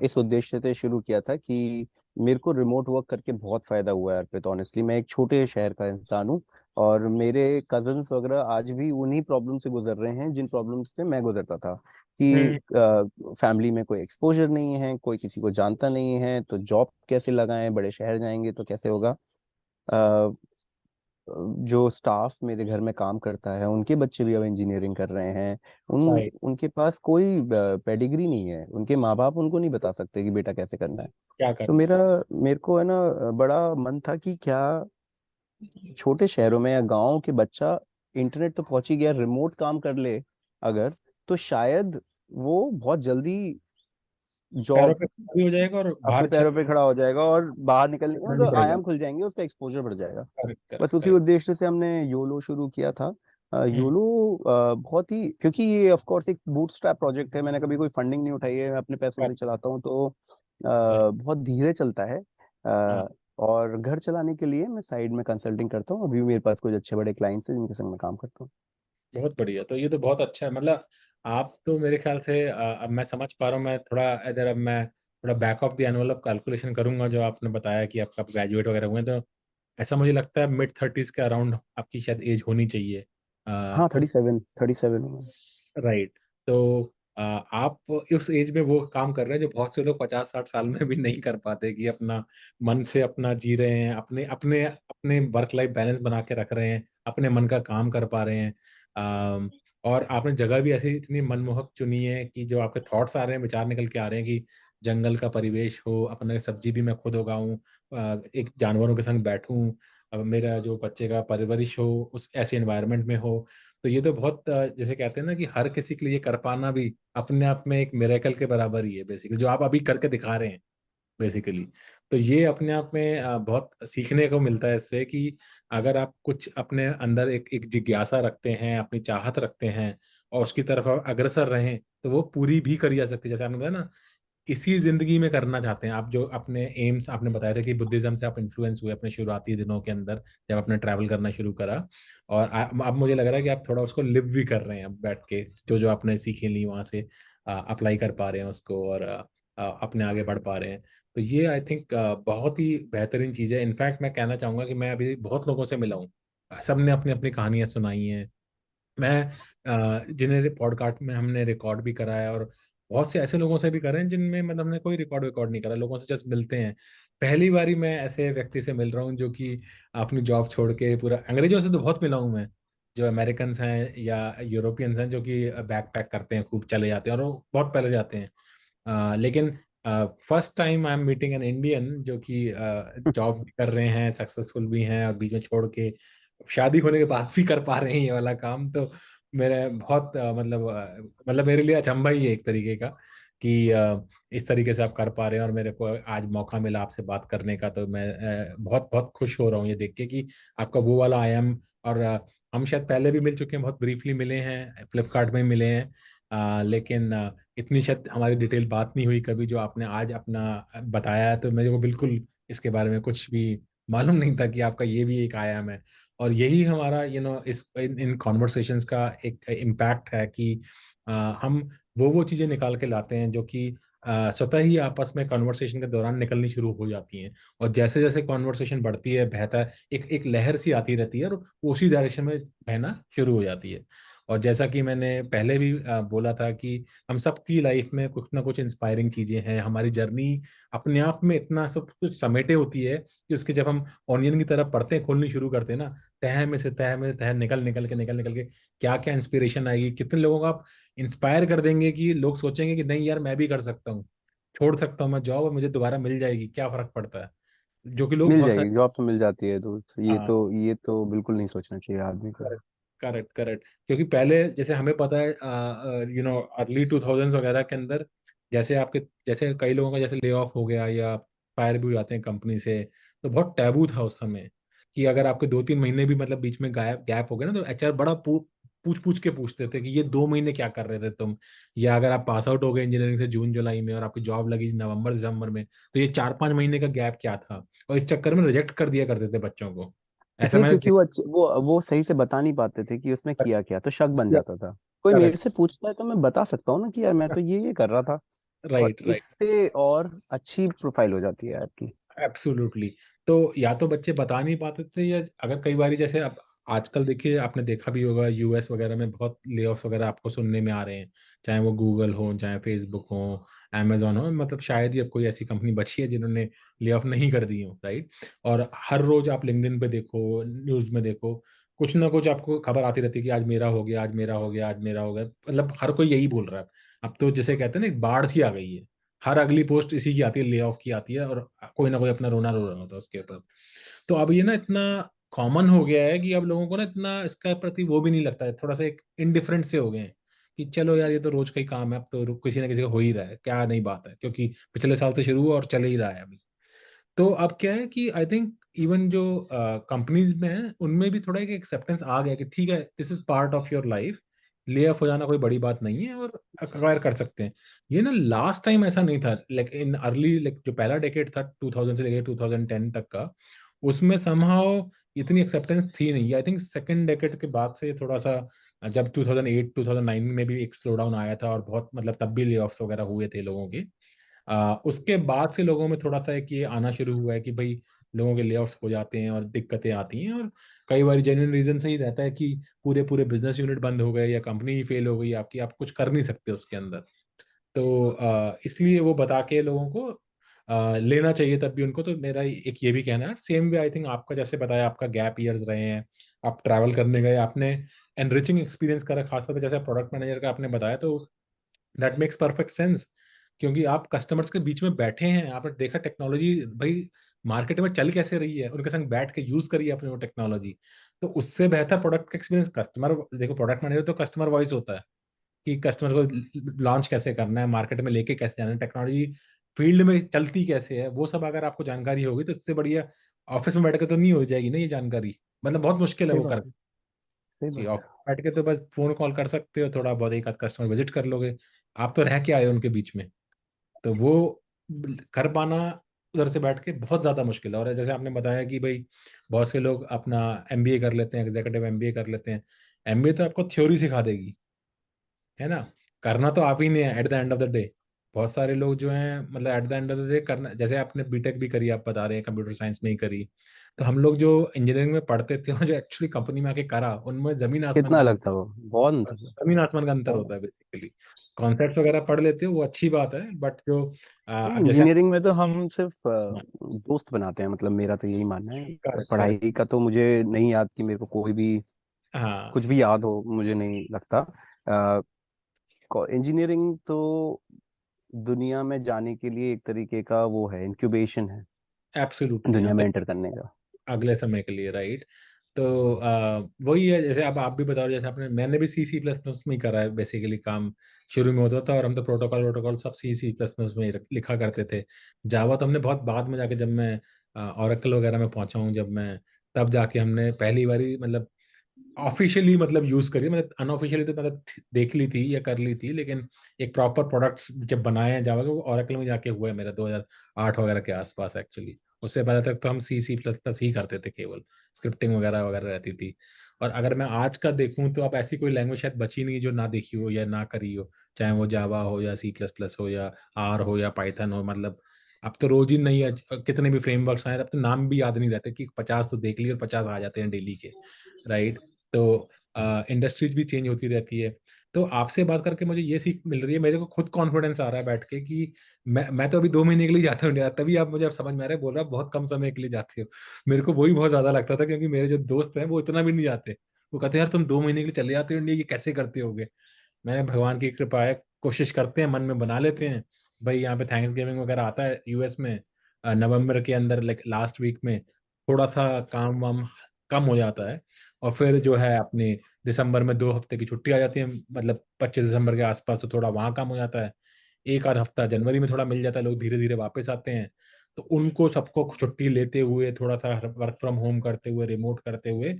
Speaker 2: इस उद्देश्य से शुरू किया था कि मेरे को रिमोट वर्क करके बहुत फायदा हुआ है यार। पे ऑनेस्टली मैं एक छोटे शहर का इंसान हूँ, और मेरे कजन्स वगैरह आज भी उन्हीं प्रॉब्लम से गुजर रहे हैं जिन प्रॉब्लम से मैं गुजरता था। कि
Speaker 1: हुँ,
Speaker 2: फैमिली में कोई एक्सपोजर नहीं है, कोई किसी को जानता नहीं है, तो जॉब कैसे लगाएं, बड़े शहर जाएंगे तो कैसे होगा। जो स्टाफ मेरे घर में काम करता है, उनके बच्चे भी अब इंजीनियरिंग कर रहे हैं।
Speaker 1: राइट,
Speaker 2: उनके पास कोई पेडिग्री नहीं है, उनके माँ बाप उनको नहीं बता सकते कि बेटा कैसे करना है।
Speaker 1: क्या
Speaker 2: तो
Speaker 1: करना है?
Speaker 2: मेरे को है ना, बड़ा मन था कि क्या छोटे शहरों में या गांव के बच्चा इंटरनेट तो पहुंच ही गया, रिमोट काम कर ले अगर, तो शायद वो बहुत जल्दी
Speaker 1: पैरों
Speaker 2: जॉब,
Speaker 1: पे खड़ा भी हो जाएगा और
Speaker 2: अपने
Speaker 1: बाहर छत
Speaker 2: पैरों पे खड़ा हो जाएगा, और बाहर निकलने के
Speaker 1: नहीं
Speaker 2: मतलब
Speaker 1: पड़ेगा।
Speaker 2: आयाम खुल जाएंगे, उसका एक्सपोजर बढ़ जाएगा।
Speaker 1: करेक्ट, करेक्ट,
Speaker 2: बस उसी
Speaker 1: करेक्ट।
Speaker 2: उद्देश्य से हमने योलो शुरू किया था।
Speaker 1: हुँ,
Speaker 2: योलो बहुत ही, क्योंकि ये ऑफ कोर्स एक बूटस्ट्रैप प्रोजेक्ट है, मैंने कभी कोई फंडिंग नहीं उठाई है, मैं अपने पैसों से
Speaker 1: करेक्ट,
Speaker 2: चलाता हूँ, तो
Speaker 1: करेक्ट।
Speaker 2: बहुत धीरे चलता है।
Speaker 1: हाँ,
Speaker 2: और घर चलाने के लिए मैं साइड में कंसल्टिंग करता हूँ। अभी भी मेरे पास कुछ अच्छे बड़े क्लाइंट्स हैं जिनके संग मैं काम करता हूँ।
Speaker 1: बहुत बढ़िया। तो ये तो बहुत अच्छा है, मतलब आप तो मेरे ख्याल से अब मैं समझ पा रहा हूँ। मैं थोड़ा इधर अब मैं थोड़ा back of the envelope calculation करूंगा, जो आपने बताया कि आप कब ग्रेजुएट वगैरह हुए हैं, तो ऐसा मुझे लगता है मिड 30s के अराउंड आपकी शायद एज होनी चाहिए।
Speaker 2: हाँ, 37 हूँ मैं।
Speaker 1: राइट। तो आप उस एज में वो काम कर रहे हैं जो बहुत से लोग 50-60 साल में भी नहीं कर पाते, कि अपना मन से अपना जी रहे हैं, अपने अपने अपने वर्क लाइफ बैलेंस बना के रख रहे हैं, अपने मन का काम कर पा रहे हैं। और आपने जगह भी ऐसी इतनी मनमोहक चुनी है कि जो आपके थॉट्स आ रहे हैं, विचार निकल के आ रहे हैं कि जंगल का परिवेश हो, अपने सब्जी भी मैं खुद उगाऊं, एक जानवरों के संग बैठूं, मेरा जो बच्चे का परवरिश हो उस ऐसे एनवायरनमेंट में हो। तो ये तो बहुत जैसे कहते हैं ना कि हर किसी के लिए कर पाना भी अपने आप में एक मिरेकल के बराबर ही है, बेसिकली जो आप अभी करके दिखा रहे हैं बेसिकली। तो ये अपने आप में बहुत सीखने को मिलता है इससे, कि अगर आप कुछ अपने अंदर एक जिज्ञासा रखते हैं, अपनी चाहत रखते हैं और उसकी तरफ आप अग्रसर रहें, तो वो पूरी भी करी जा सकती है। जैसे आपने बताया ना, इसी जिंदगी में करना चाहते हैं आप, जो अपने एम्स आपने बताया था कि बुद्धिज्म से आप इन्फ्लुएंस हुए अपने शुरुआती दिनों के अंदर जब आपने ट्रैवल करना शुरू करा, और अब मुझे लग रहा है कि आप थोड़ा उसको लिव भी कर रहे हैं अब बैठ के, जो जो आपने सीखे ली वहां से अप्लाई कर पा रहे हैं उसको, और अपने आगे बढ़ पा रहे हैं। तो ये आई थिंक बहुत ही बेहतरीन चीज़ है। इनफैक्ट मैं कहना चाहूंगा कि मैं अभी बहुत लोगों से मिला हूँ, सबने अपनी अपनी कहानियां सुनाई हैं। मैं जिन्हें पॉडकास्ट में हमने रिकॉर्ड भी करा है, और बहुत से ऐसे लोगों से भी करे हैं जिनमें मतलब हमने कोई रिकॉर्ड नहीं करा, लोगों से जस्ट मिलते हैं। पहली बारी मैं ऐसे व्यक्ति से मिल रहा हूँ जो कि अपनी जॉब छोड़ के पूरा, अंग्रेजों से तो बहुत मिला हूँ मैं, जो अमेरिकन हैं या यूरोपियंस हैं जो कि बैक पैक करते हैं, खूब चले जाते हैं और वो बहुत पहले जाते हैं। लेकिन first time I am meeting an Indian जो कि जॉब भी कर रहे हैं, सक्सेसफुल भी हैं, और बीच में छोड़ के शादी होने के बाद भी कर पा रहे हैं ये वाला काम। तो मेरे बहुत मतलब मेरे लिए अचंभा ही है एक तरीके का, कि इस तरीके से आप कर पा रहे हैं, और मेरे को आज मौका मिला आपसे बात करने का। तो मैं बहुत बहुत खुश हो रहा हूँ ये देख के कि आपका वो वाला आई एम। और हम शायद पहले भी मिल चुके हैं, बहुत ब्रीफली मिले हैं, फ्लिपकार्ट में मिले हैं, लेकिन इतनी शायद हमारी डिटेल बात नहीं हुई कभी, जो आपने आज अपना बताया है। तो मेरे को बिल्कुल इसके बारे में कुछ भी मालूम नहीं था कि आपका ये भी एक आयाम है। और यही हमारा इस इन कॉन्वर्सेशंस का एक इम्पैक्ट है कि हम वो चीज़ें निकाल के लाते हैं जो कि स्वतः ही आपस में कॉन्वर्सेशन के दौरान निकलनी शुरू हो जाती हैं। और जैसे जैसे कॉन्वर्सेशन बढ़ती है, बेहतर एक एक लहर सी आती रहती है, और वो उसी डायरेक्शन में बहना शुरू हो जाती है। और जैसा कि मैंने पहले भी बोला था कि हम सबकी लाइफ में कुछ ना कुछ इंस्पायरिंग चीजें हैं, हमारी जर्नी अपने आप में इतना सब कुछ समेटे होती है कि उसके जब हम ऑनियन की तरफ परतें खोलनी शुरू करते हैं ना, तह में से तह निकल निकल के क्या क्या इंस्पिरेशन आएगी, कितने लोगों को आप इंस्पायर कर देंगे कि लोग सोचेंगे कि नहीं यार मैं भी कर सकता हूँ, छोड़ सकता हूँ मैं जॉब और मुझे दोबारा मिल जाएगी, क्या फर्क पड़ता है, जो कि लोग
Speaker 2: मिल
Speaker 1: बहुत
Speaker 2: जाएगी,
Speaker 1: सारे।
Speaker 2: जॉब तो मिल जाती है दोस्त। ये
Speaker 1: हाँ,
Speaker 2: तो ये तो बिल्कुल नहीं सोचना चाहिए आदमी को।
Speaker 1: Correct correct correct. क्योंकि पहले जैसे हमें पता है अर्ली 2000s वगैरह के अंदर, जैसे आपके जैसे कई लोगों का जैसे ले ऑफ हो गया या फायर भी हो जाते हैं कंपनी से, तो बहुत टैबू था उस समय कि अगर आपके 2-3 महीने भी मतलब बीच में गायब गैप हो गया ना, तो एचआर बड़ा पूछ पूछ के पूछते थे कि ये 2 महीने क्या कर रहे थे तुम। या अगर आप पास आउट हो गए इंजीनियरिंग से जून जुलाई में और आपकी जॉब लगी नवंबर दिसंबर में, तो ये 4-5 महीने का गैप क्या था। और इस चक्कर में रिजेक्ट कर दिया करते थे बच्चों को। ऐसा
Speaker 2: इसलिए
Speaker 1: मैंने
Speaker 2: क्योंकि वो सही से बता नहीं पाते थे कि उसमें किया क्या, तो शक बन
Speaker 1: देखा।
Speaker 2: जाता था। कोई मेरे
Speaker 1: करेक्ट।
Speaker 2: से पूछता है तो मैं बता सकता हूँ ना कि यार मैं तो ये कर रहा था। और
Speaker 1: राइट राइट।
Speaker 2: इससे और अच्छी प्रोफाइल हो जाती है आपकी।
Speaker 1: एब्सोल्युटली। तो या तो बच्चे बता नहीं पाते थे, या अगर कई बार जैसे अब आजकल देखिए, आपने देखा भी होगा यूएस वगैरह में बहुत लेऑफ्स वगैरह आपको सुनने में आ रहे हैं, चाहे वो गूगल हो, चाहे फेसबुक हो, amazon हो, मतलब शायद ही अब कोई ऐसी कंपनी बची है जिन्होंने ले ऑफ नहीं कर दी हो, राइट। और हर रोज आप लिंक्डइन पे देखो, न्यूज में देखो, कुछ ना कुछ आपको खबर आती रहती है कि आज मेरा हो गया, आज मेरा हो गया, आज मेरा हो गया, मतलब हर कोई यही बोल रहा है। अब तो जैसे कहते हैं ना, एक बाढ़ सी आ गई है, हर अगली पोस्ट इसी की आती है, ले ऑफ की आती है, और कोई ना कोई अपना रोना रो रहा होता है उसके ऊपर। तो अब ये ना इतना कॉमन हो गया है कि अब लोगों को ना इतना इसका प्रति वो भी नहीं लगता है, थोड़ा सा एक इनडिफरेंट से हो गए हैं कि चलो यार ये तो रोज का ही काम है, अब तो किसी ना किसी का हो ही रहा है, क्या नई बात है, क्योंकि पिछले साल से शुरू हुआ और चल ही रहा है अभी। तो अब क्या है कि आई थिंक इवन जो कंपनीज में है उनमें भी थोड़ा एक एक्सेप्टेंस आ गया कि ठीक है, this is part of your life, lay off हो जाना कोई बड़ी बात नहीं है, और अक्वायर कर सकते हैं। ये ना लास्ट टाइम ऐसा नहीं था, लाइक इन अर्ली, लाइक जो पहला डेकेड था 2000 से लेकर 2010 तक का, उसमें समहाउ इतनी एक्सेप्टेंस थी नहीं। आई थिंक सेकंड डेकेड के बाद से थोड़ा सा, जब 2008 2009 में भी एक स्लो डाउन आया था, और बहुत मतलब तब भी ले ऑफ्स वगैरह हुए थे लोगों के, उसके बाद से लोगों में थोड़ा सा है कि ये आना शुरू हुआ है कि भाई लोगों के ले हो जाते हैं और दिक्कतें आती हैं, और कई बार जेन्युइन रीजन से ही रहता है कि पूरे पूरे बिजनेस यूनिट बंद हो गए या कंपनी ही फेल हो गई आपकी, आप कुछ कर नहीं सकते उसके अंदर। तो इसलिए वो बता के लोगों को लेना चाहिए तब भी उनको। तो मेरा एक ये भी कहना है, सेम वे आई थिंक आपका, जैसे बताया आपका गैप ईयर्स रहे हैं, आप ट्रैवल करने गए, आपने एनरिचिंग एक्सपीरियंस करा, खासतौर पर जैसे प्रोडक्ट मैनेजर का आपने बताया, तो दैट मेक्स परफेक्ट सेंस। क्योंकि आप कस्टमर्स के बीच में बैठे हैं, आपने देखा टेक्नोलॉजी भाई मार्केट में चल कैसे रही है, उनके संग बैठ के यूज करिए आपने वो टेक्नोलॉजी। तो उससे बेहतर प्रोडक्ट का एक्सपीरियंस कस्टमर, देखो प्रोडक्ट मैनेजर तो कस्टमर वॉइस होता है कि कस्टमर को लॉन्च कैसे करना है, मार्केट में लेके कैसे जाना है, टेक्नोलॉजी फील्ड में चलती कैसे है, वो सब अगर आपको जानकारी होगी तो इससे बढ़िया ऑफिस में बैठ के तो नहीं हो जाएगी ना ये जानकारी। मतलब बहुत मुश्किल है
Speaker 2: सही
Speaker 1: वो कर,
Speaker 2: बात है। सही
Speaker 1: कि
Speaker 2: बात
Speaker 1: ऑफिस
Speaker 2: है।
Speaker 1: बैठ के तो बस फोन कॉल कर सकते हो, थोड़ा बहुत एक आध कस्टमर विजिट कर लोगे, आप तो रह के आए हो उनके बीच में। तो वो कर पाना उधर से बैठ के बहुत ज्यादा मुश्किल है। और जैसे आपने बताया कि भाई बहुत से लोग अपना एमबीए कर लेते हैं, एग्जीक्यूटिव एमबीए कर लेते हैं, एमबीए तो आपको थ्योरी सिखा देगी, है ना, करना तो आप ही नहीं है at the end of the day. बहुत सारे लोग जो हैं, मतलब at the end of the day करना, जैसे आपने बीटेक भी करी, आप बता रहे हैं कंप्यूटर साइंस नहीं करी, तो हम लोग जो इंजीनियरिंग में पढ़ते थे और जो एक्चुअली कंपनी में आके करा, उनमें जमीन आसमान
Speaker 2: कितना
Speaker 1: का
Speaker 2: अलग था वो, बहुत अंतर था।
Speaker 1: जमीन आसमान का अंतर
Speaker 2: बहुत।
Speaker 1: होता है बेसिकली। कॉन्सेप्ट्स वगैरह पढ़ लेते हो वो अच्छी बात है, बट जो अब जैसे
Speaker 2: इंजीनियरिंग में तो हम सिर्फ दोस्त बनाते हैं, मतलब मेरा तो यही मानना है।
Speaker 1: Correct correct.
Speaker 2: पढ़ाई का तो मुझे नहीं याद कि मेरे को कोई भी
Speaker 1: हाँ
Speaker 2: कुछ भी याद हो, मुझे नहीं लगता। इंजीनियरिंग तो दुनिया में जाने के लिए एक तरीके का वो है, इंक्यूबेशन है
Speaker 1: एब्सोल्युटली,
Speaker 2: दुनिया
Speaker 1: हाँ,
Speaker 2: में एंटर करने का।
Speaker 1: अगले समय के लिए, राइट। तो वही है, जैसे अब आप भी बताओ, जैसे आपने, मैंने भी सी सी प्लस प्लस में ही करा है बेसिकली काम, शुरू में होता था, और हम तो प्रोटोकॉल वोटोकॉल सब सी सी प्लस प्लस में ही लिखा करते थे। जावा तो हमने बहुत बाद में जाके, जब मैं ओरेकल वगैरह में पहुंचा हूँ जब मैं, तब जाके हमने पहली बारी मतलब ऑफिशियली मतलब यूज करी, मतलब अनऑफिशियली तो मतलब देख ली थी या कर ली थी, लेकिन एक प्रॉपर प्रोडक्ट्स जब बनाए हैं जावा के, वो ओरेकल में जाके हुआ है मेरा 2008 वगैरह के आसपास एक्चुअली। उससे पहले तक तो हम सी सी प्लस प्लस ही करते थे, केवल स्क्रिप्टिंग वगैरह वगैरह रहती थी। और अगर मैं आज का देखूं तो अब ऐसी कोई लैंग्वेज शायद बची नहीं जो ना देखी हो या ना करी हो, चाहे वो जावा हो या सी प्लस प्लस हो या आर हो या पाइथन हो। मतलब अब तो रोज ही नहीं, कितने भी फ्रेमवर्क्स आए, अब तो नाम भी याद नहीं रहते कि 50 तो देख लिए और 50 आ जाते हैं डेली के, राइट। तो इंडस्ट्रीज भी चेंज होती रहती है। तो आपसे बात करके मुझे ये सीख मिल रही है, मेरे को खुद कॉन्फिडेंस आ रहा है बैठ के कि मैं तो अभी 2 महीने के लिए जाता हूँ इंडिया, तभी आप मुझे अब समझ में आ रहा है, बोल रहा बहुत कम समय के लिए जाते हो। मेरे को वही बहुत ज्यादा लगता था, क्योंकि मेरे जो दोस्त हैं वो इतना भी नहीं जाते। वो कहते हैं यार तुम 2 महीने के लिए चले जाते हो इंडिया, ये कैसे करते होगे। मैंने, भगवान की कृपा है, कोशिश करते हैं, मन में बना लेते हैं। भाई यहाँ पे थैंक्स गिविंग वगैरह आता है यूएस में, नवंबर के अंदर, लाइक लास्ट वीक में थोड़ा सा काम वाम कम हो जाता है। और फिर जो है अपने दिसंबर में 2 हफ्ते की छुट्टी आ जाती है, मतलब 25 दिसंबर के आसपास, तो थोड़ा वहाँ कम हो जाता है। एक आध हफ्ता जनवरी में थोड़ा मिल जाता है, लोग धीरे धीरे वापस आते हैं। तो उनको सबको छुट्टी लेते हुए, थोड़ा सा वर्क फ्रॉम होम करते हुए, रिमोट करते हुए,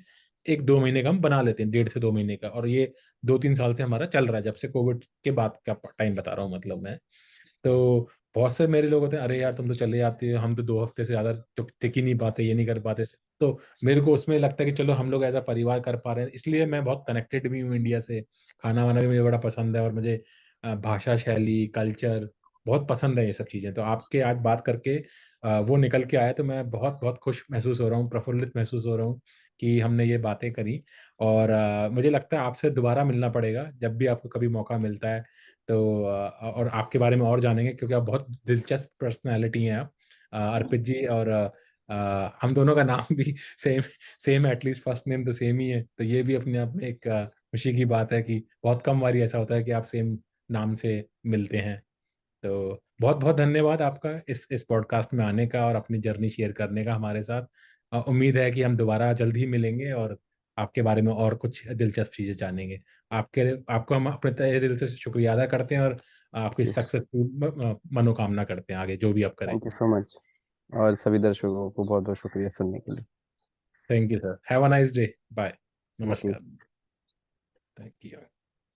Speaker 1: 1-2 महीने का हम बना लेते हैं, 1.5 से 2 महीने का। और ये 2-3 साल से हमारा चल रहा है, जब से कोविड के बाद का टाइम बता रहा हूँ मतलब मैं। तो बहुत से मेरे लोग होते हैं, अरे यार तुम तो चले जाते हो, हम तो 2 हफ्ते से ज्यादा टिक ही नहीं पाते, ये नहीं कर पाते। तो मेरे को उसमें लगता है कि चलो हम लोग ऐसा परिवार कर पा रहे हैं, इसलिए मैं बहुत कनेक्टेड भी हूँ इंडिया से। खाना वाना भी मुझे बड़ा पसंद है, और मुझे भाषा शैली कल्चर बहुत पसंद है, ये सब चीजें। तो आपके आज बात करके वो निकल के आया, तो मैं बहुत बहुत खुश महसूस हो रहा हूँ, प्रफुल्लित महसूस हो रहा हूँ कि हमने ये बातें करी। और मुझे लगता है आपसे दोबारा मिलना पड़ेगा जब भी आपको कभी मौका मिलता है। तो और आपके बारे में और जानेंगे, क्योंकि आप बहुत दिलचस्प पर्सनैलिटी हैं आप, अर्पित जी। और हम दोनों का नाम भी same same, at least first name तो सेम ही है, तो ये भी अपने आप में एक खुशी की बात है कि बहुत कम बारी ऐसा होता है कि आप सेम नाम से मिलते हैं। तो बहुत बहुत धन्यवाद आपका इस पॉडकास्ट में आने का और अपनी जर्नी शेयर करने का हमारे साथ। उम्मीद है कि हम दोबारा जल्द ही मिलेंगे और आपके बारे में और कुछ दिलचस्प चीजें जानेंगे। आपके आपको हम अपने तहे दिल से शुक्रिया अदा करते हैं, और आपकी सक्सेसफुल मनोकामना करते हैं आगे जो भी आप करें।
Speaker 2: Thank you so much. और सभी दर्शकों को बहुत बहुत शुक्रिया सुनने के लिए।
Speaker 1: Thank you sir, have a nice day, bye,
Speaker 2: thank you.
Speaker 1: नमस्कार। Thank you.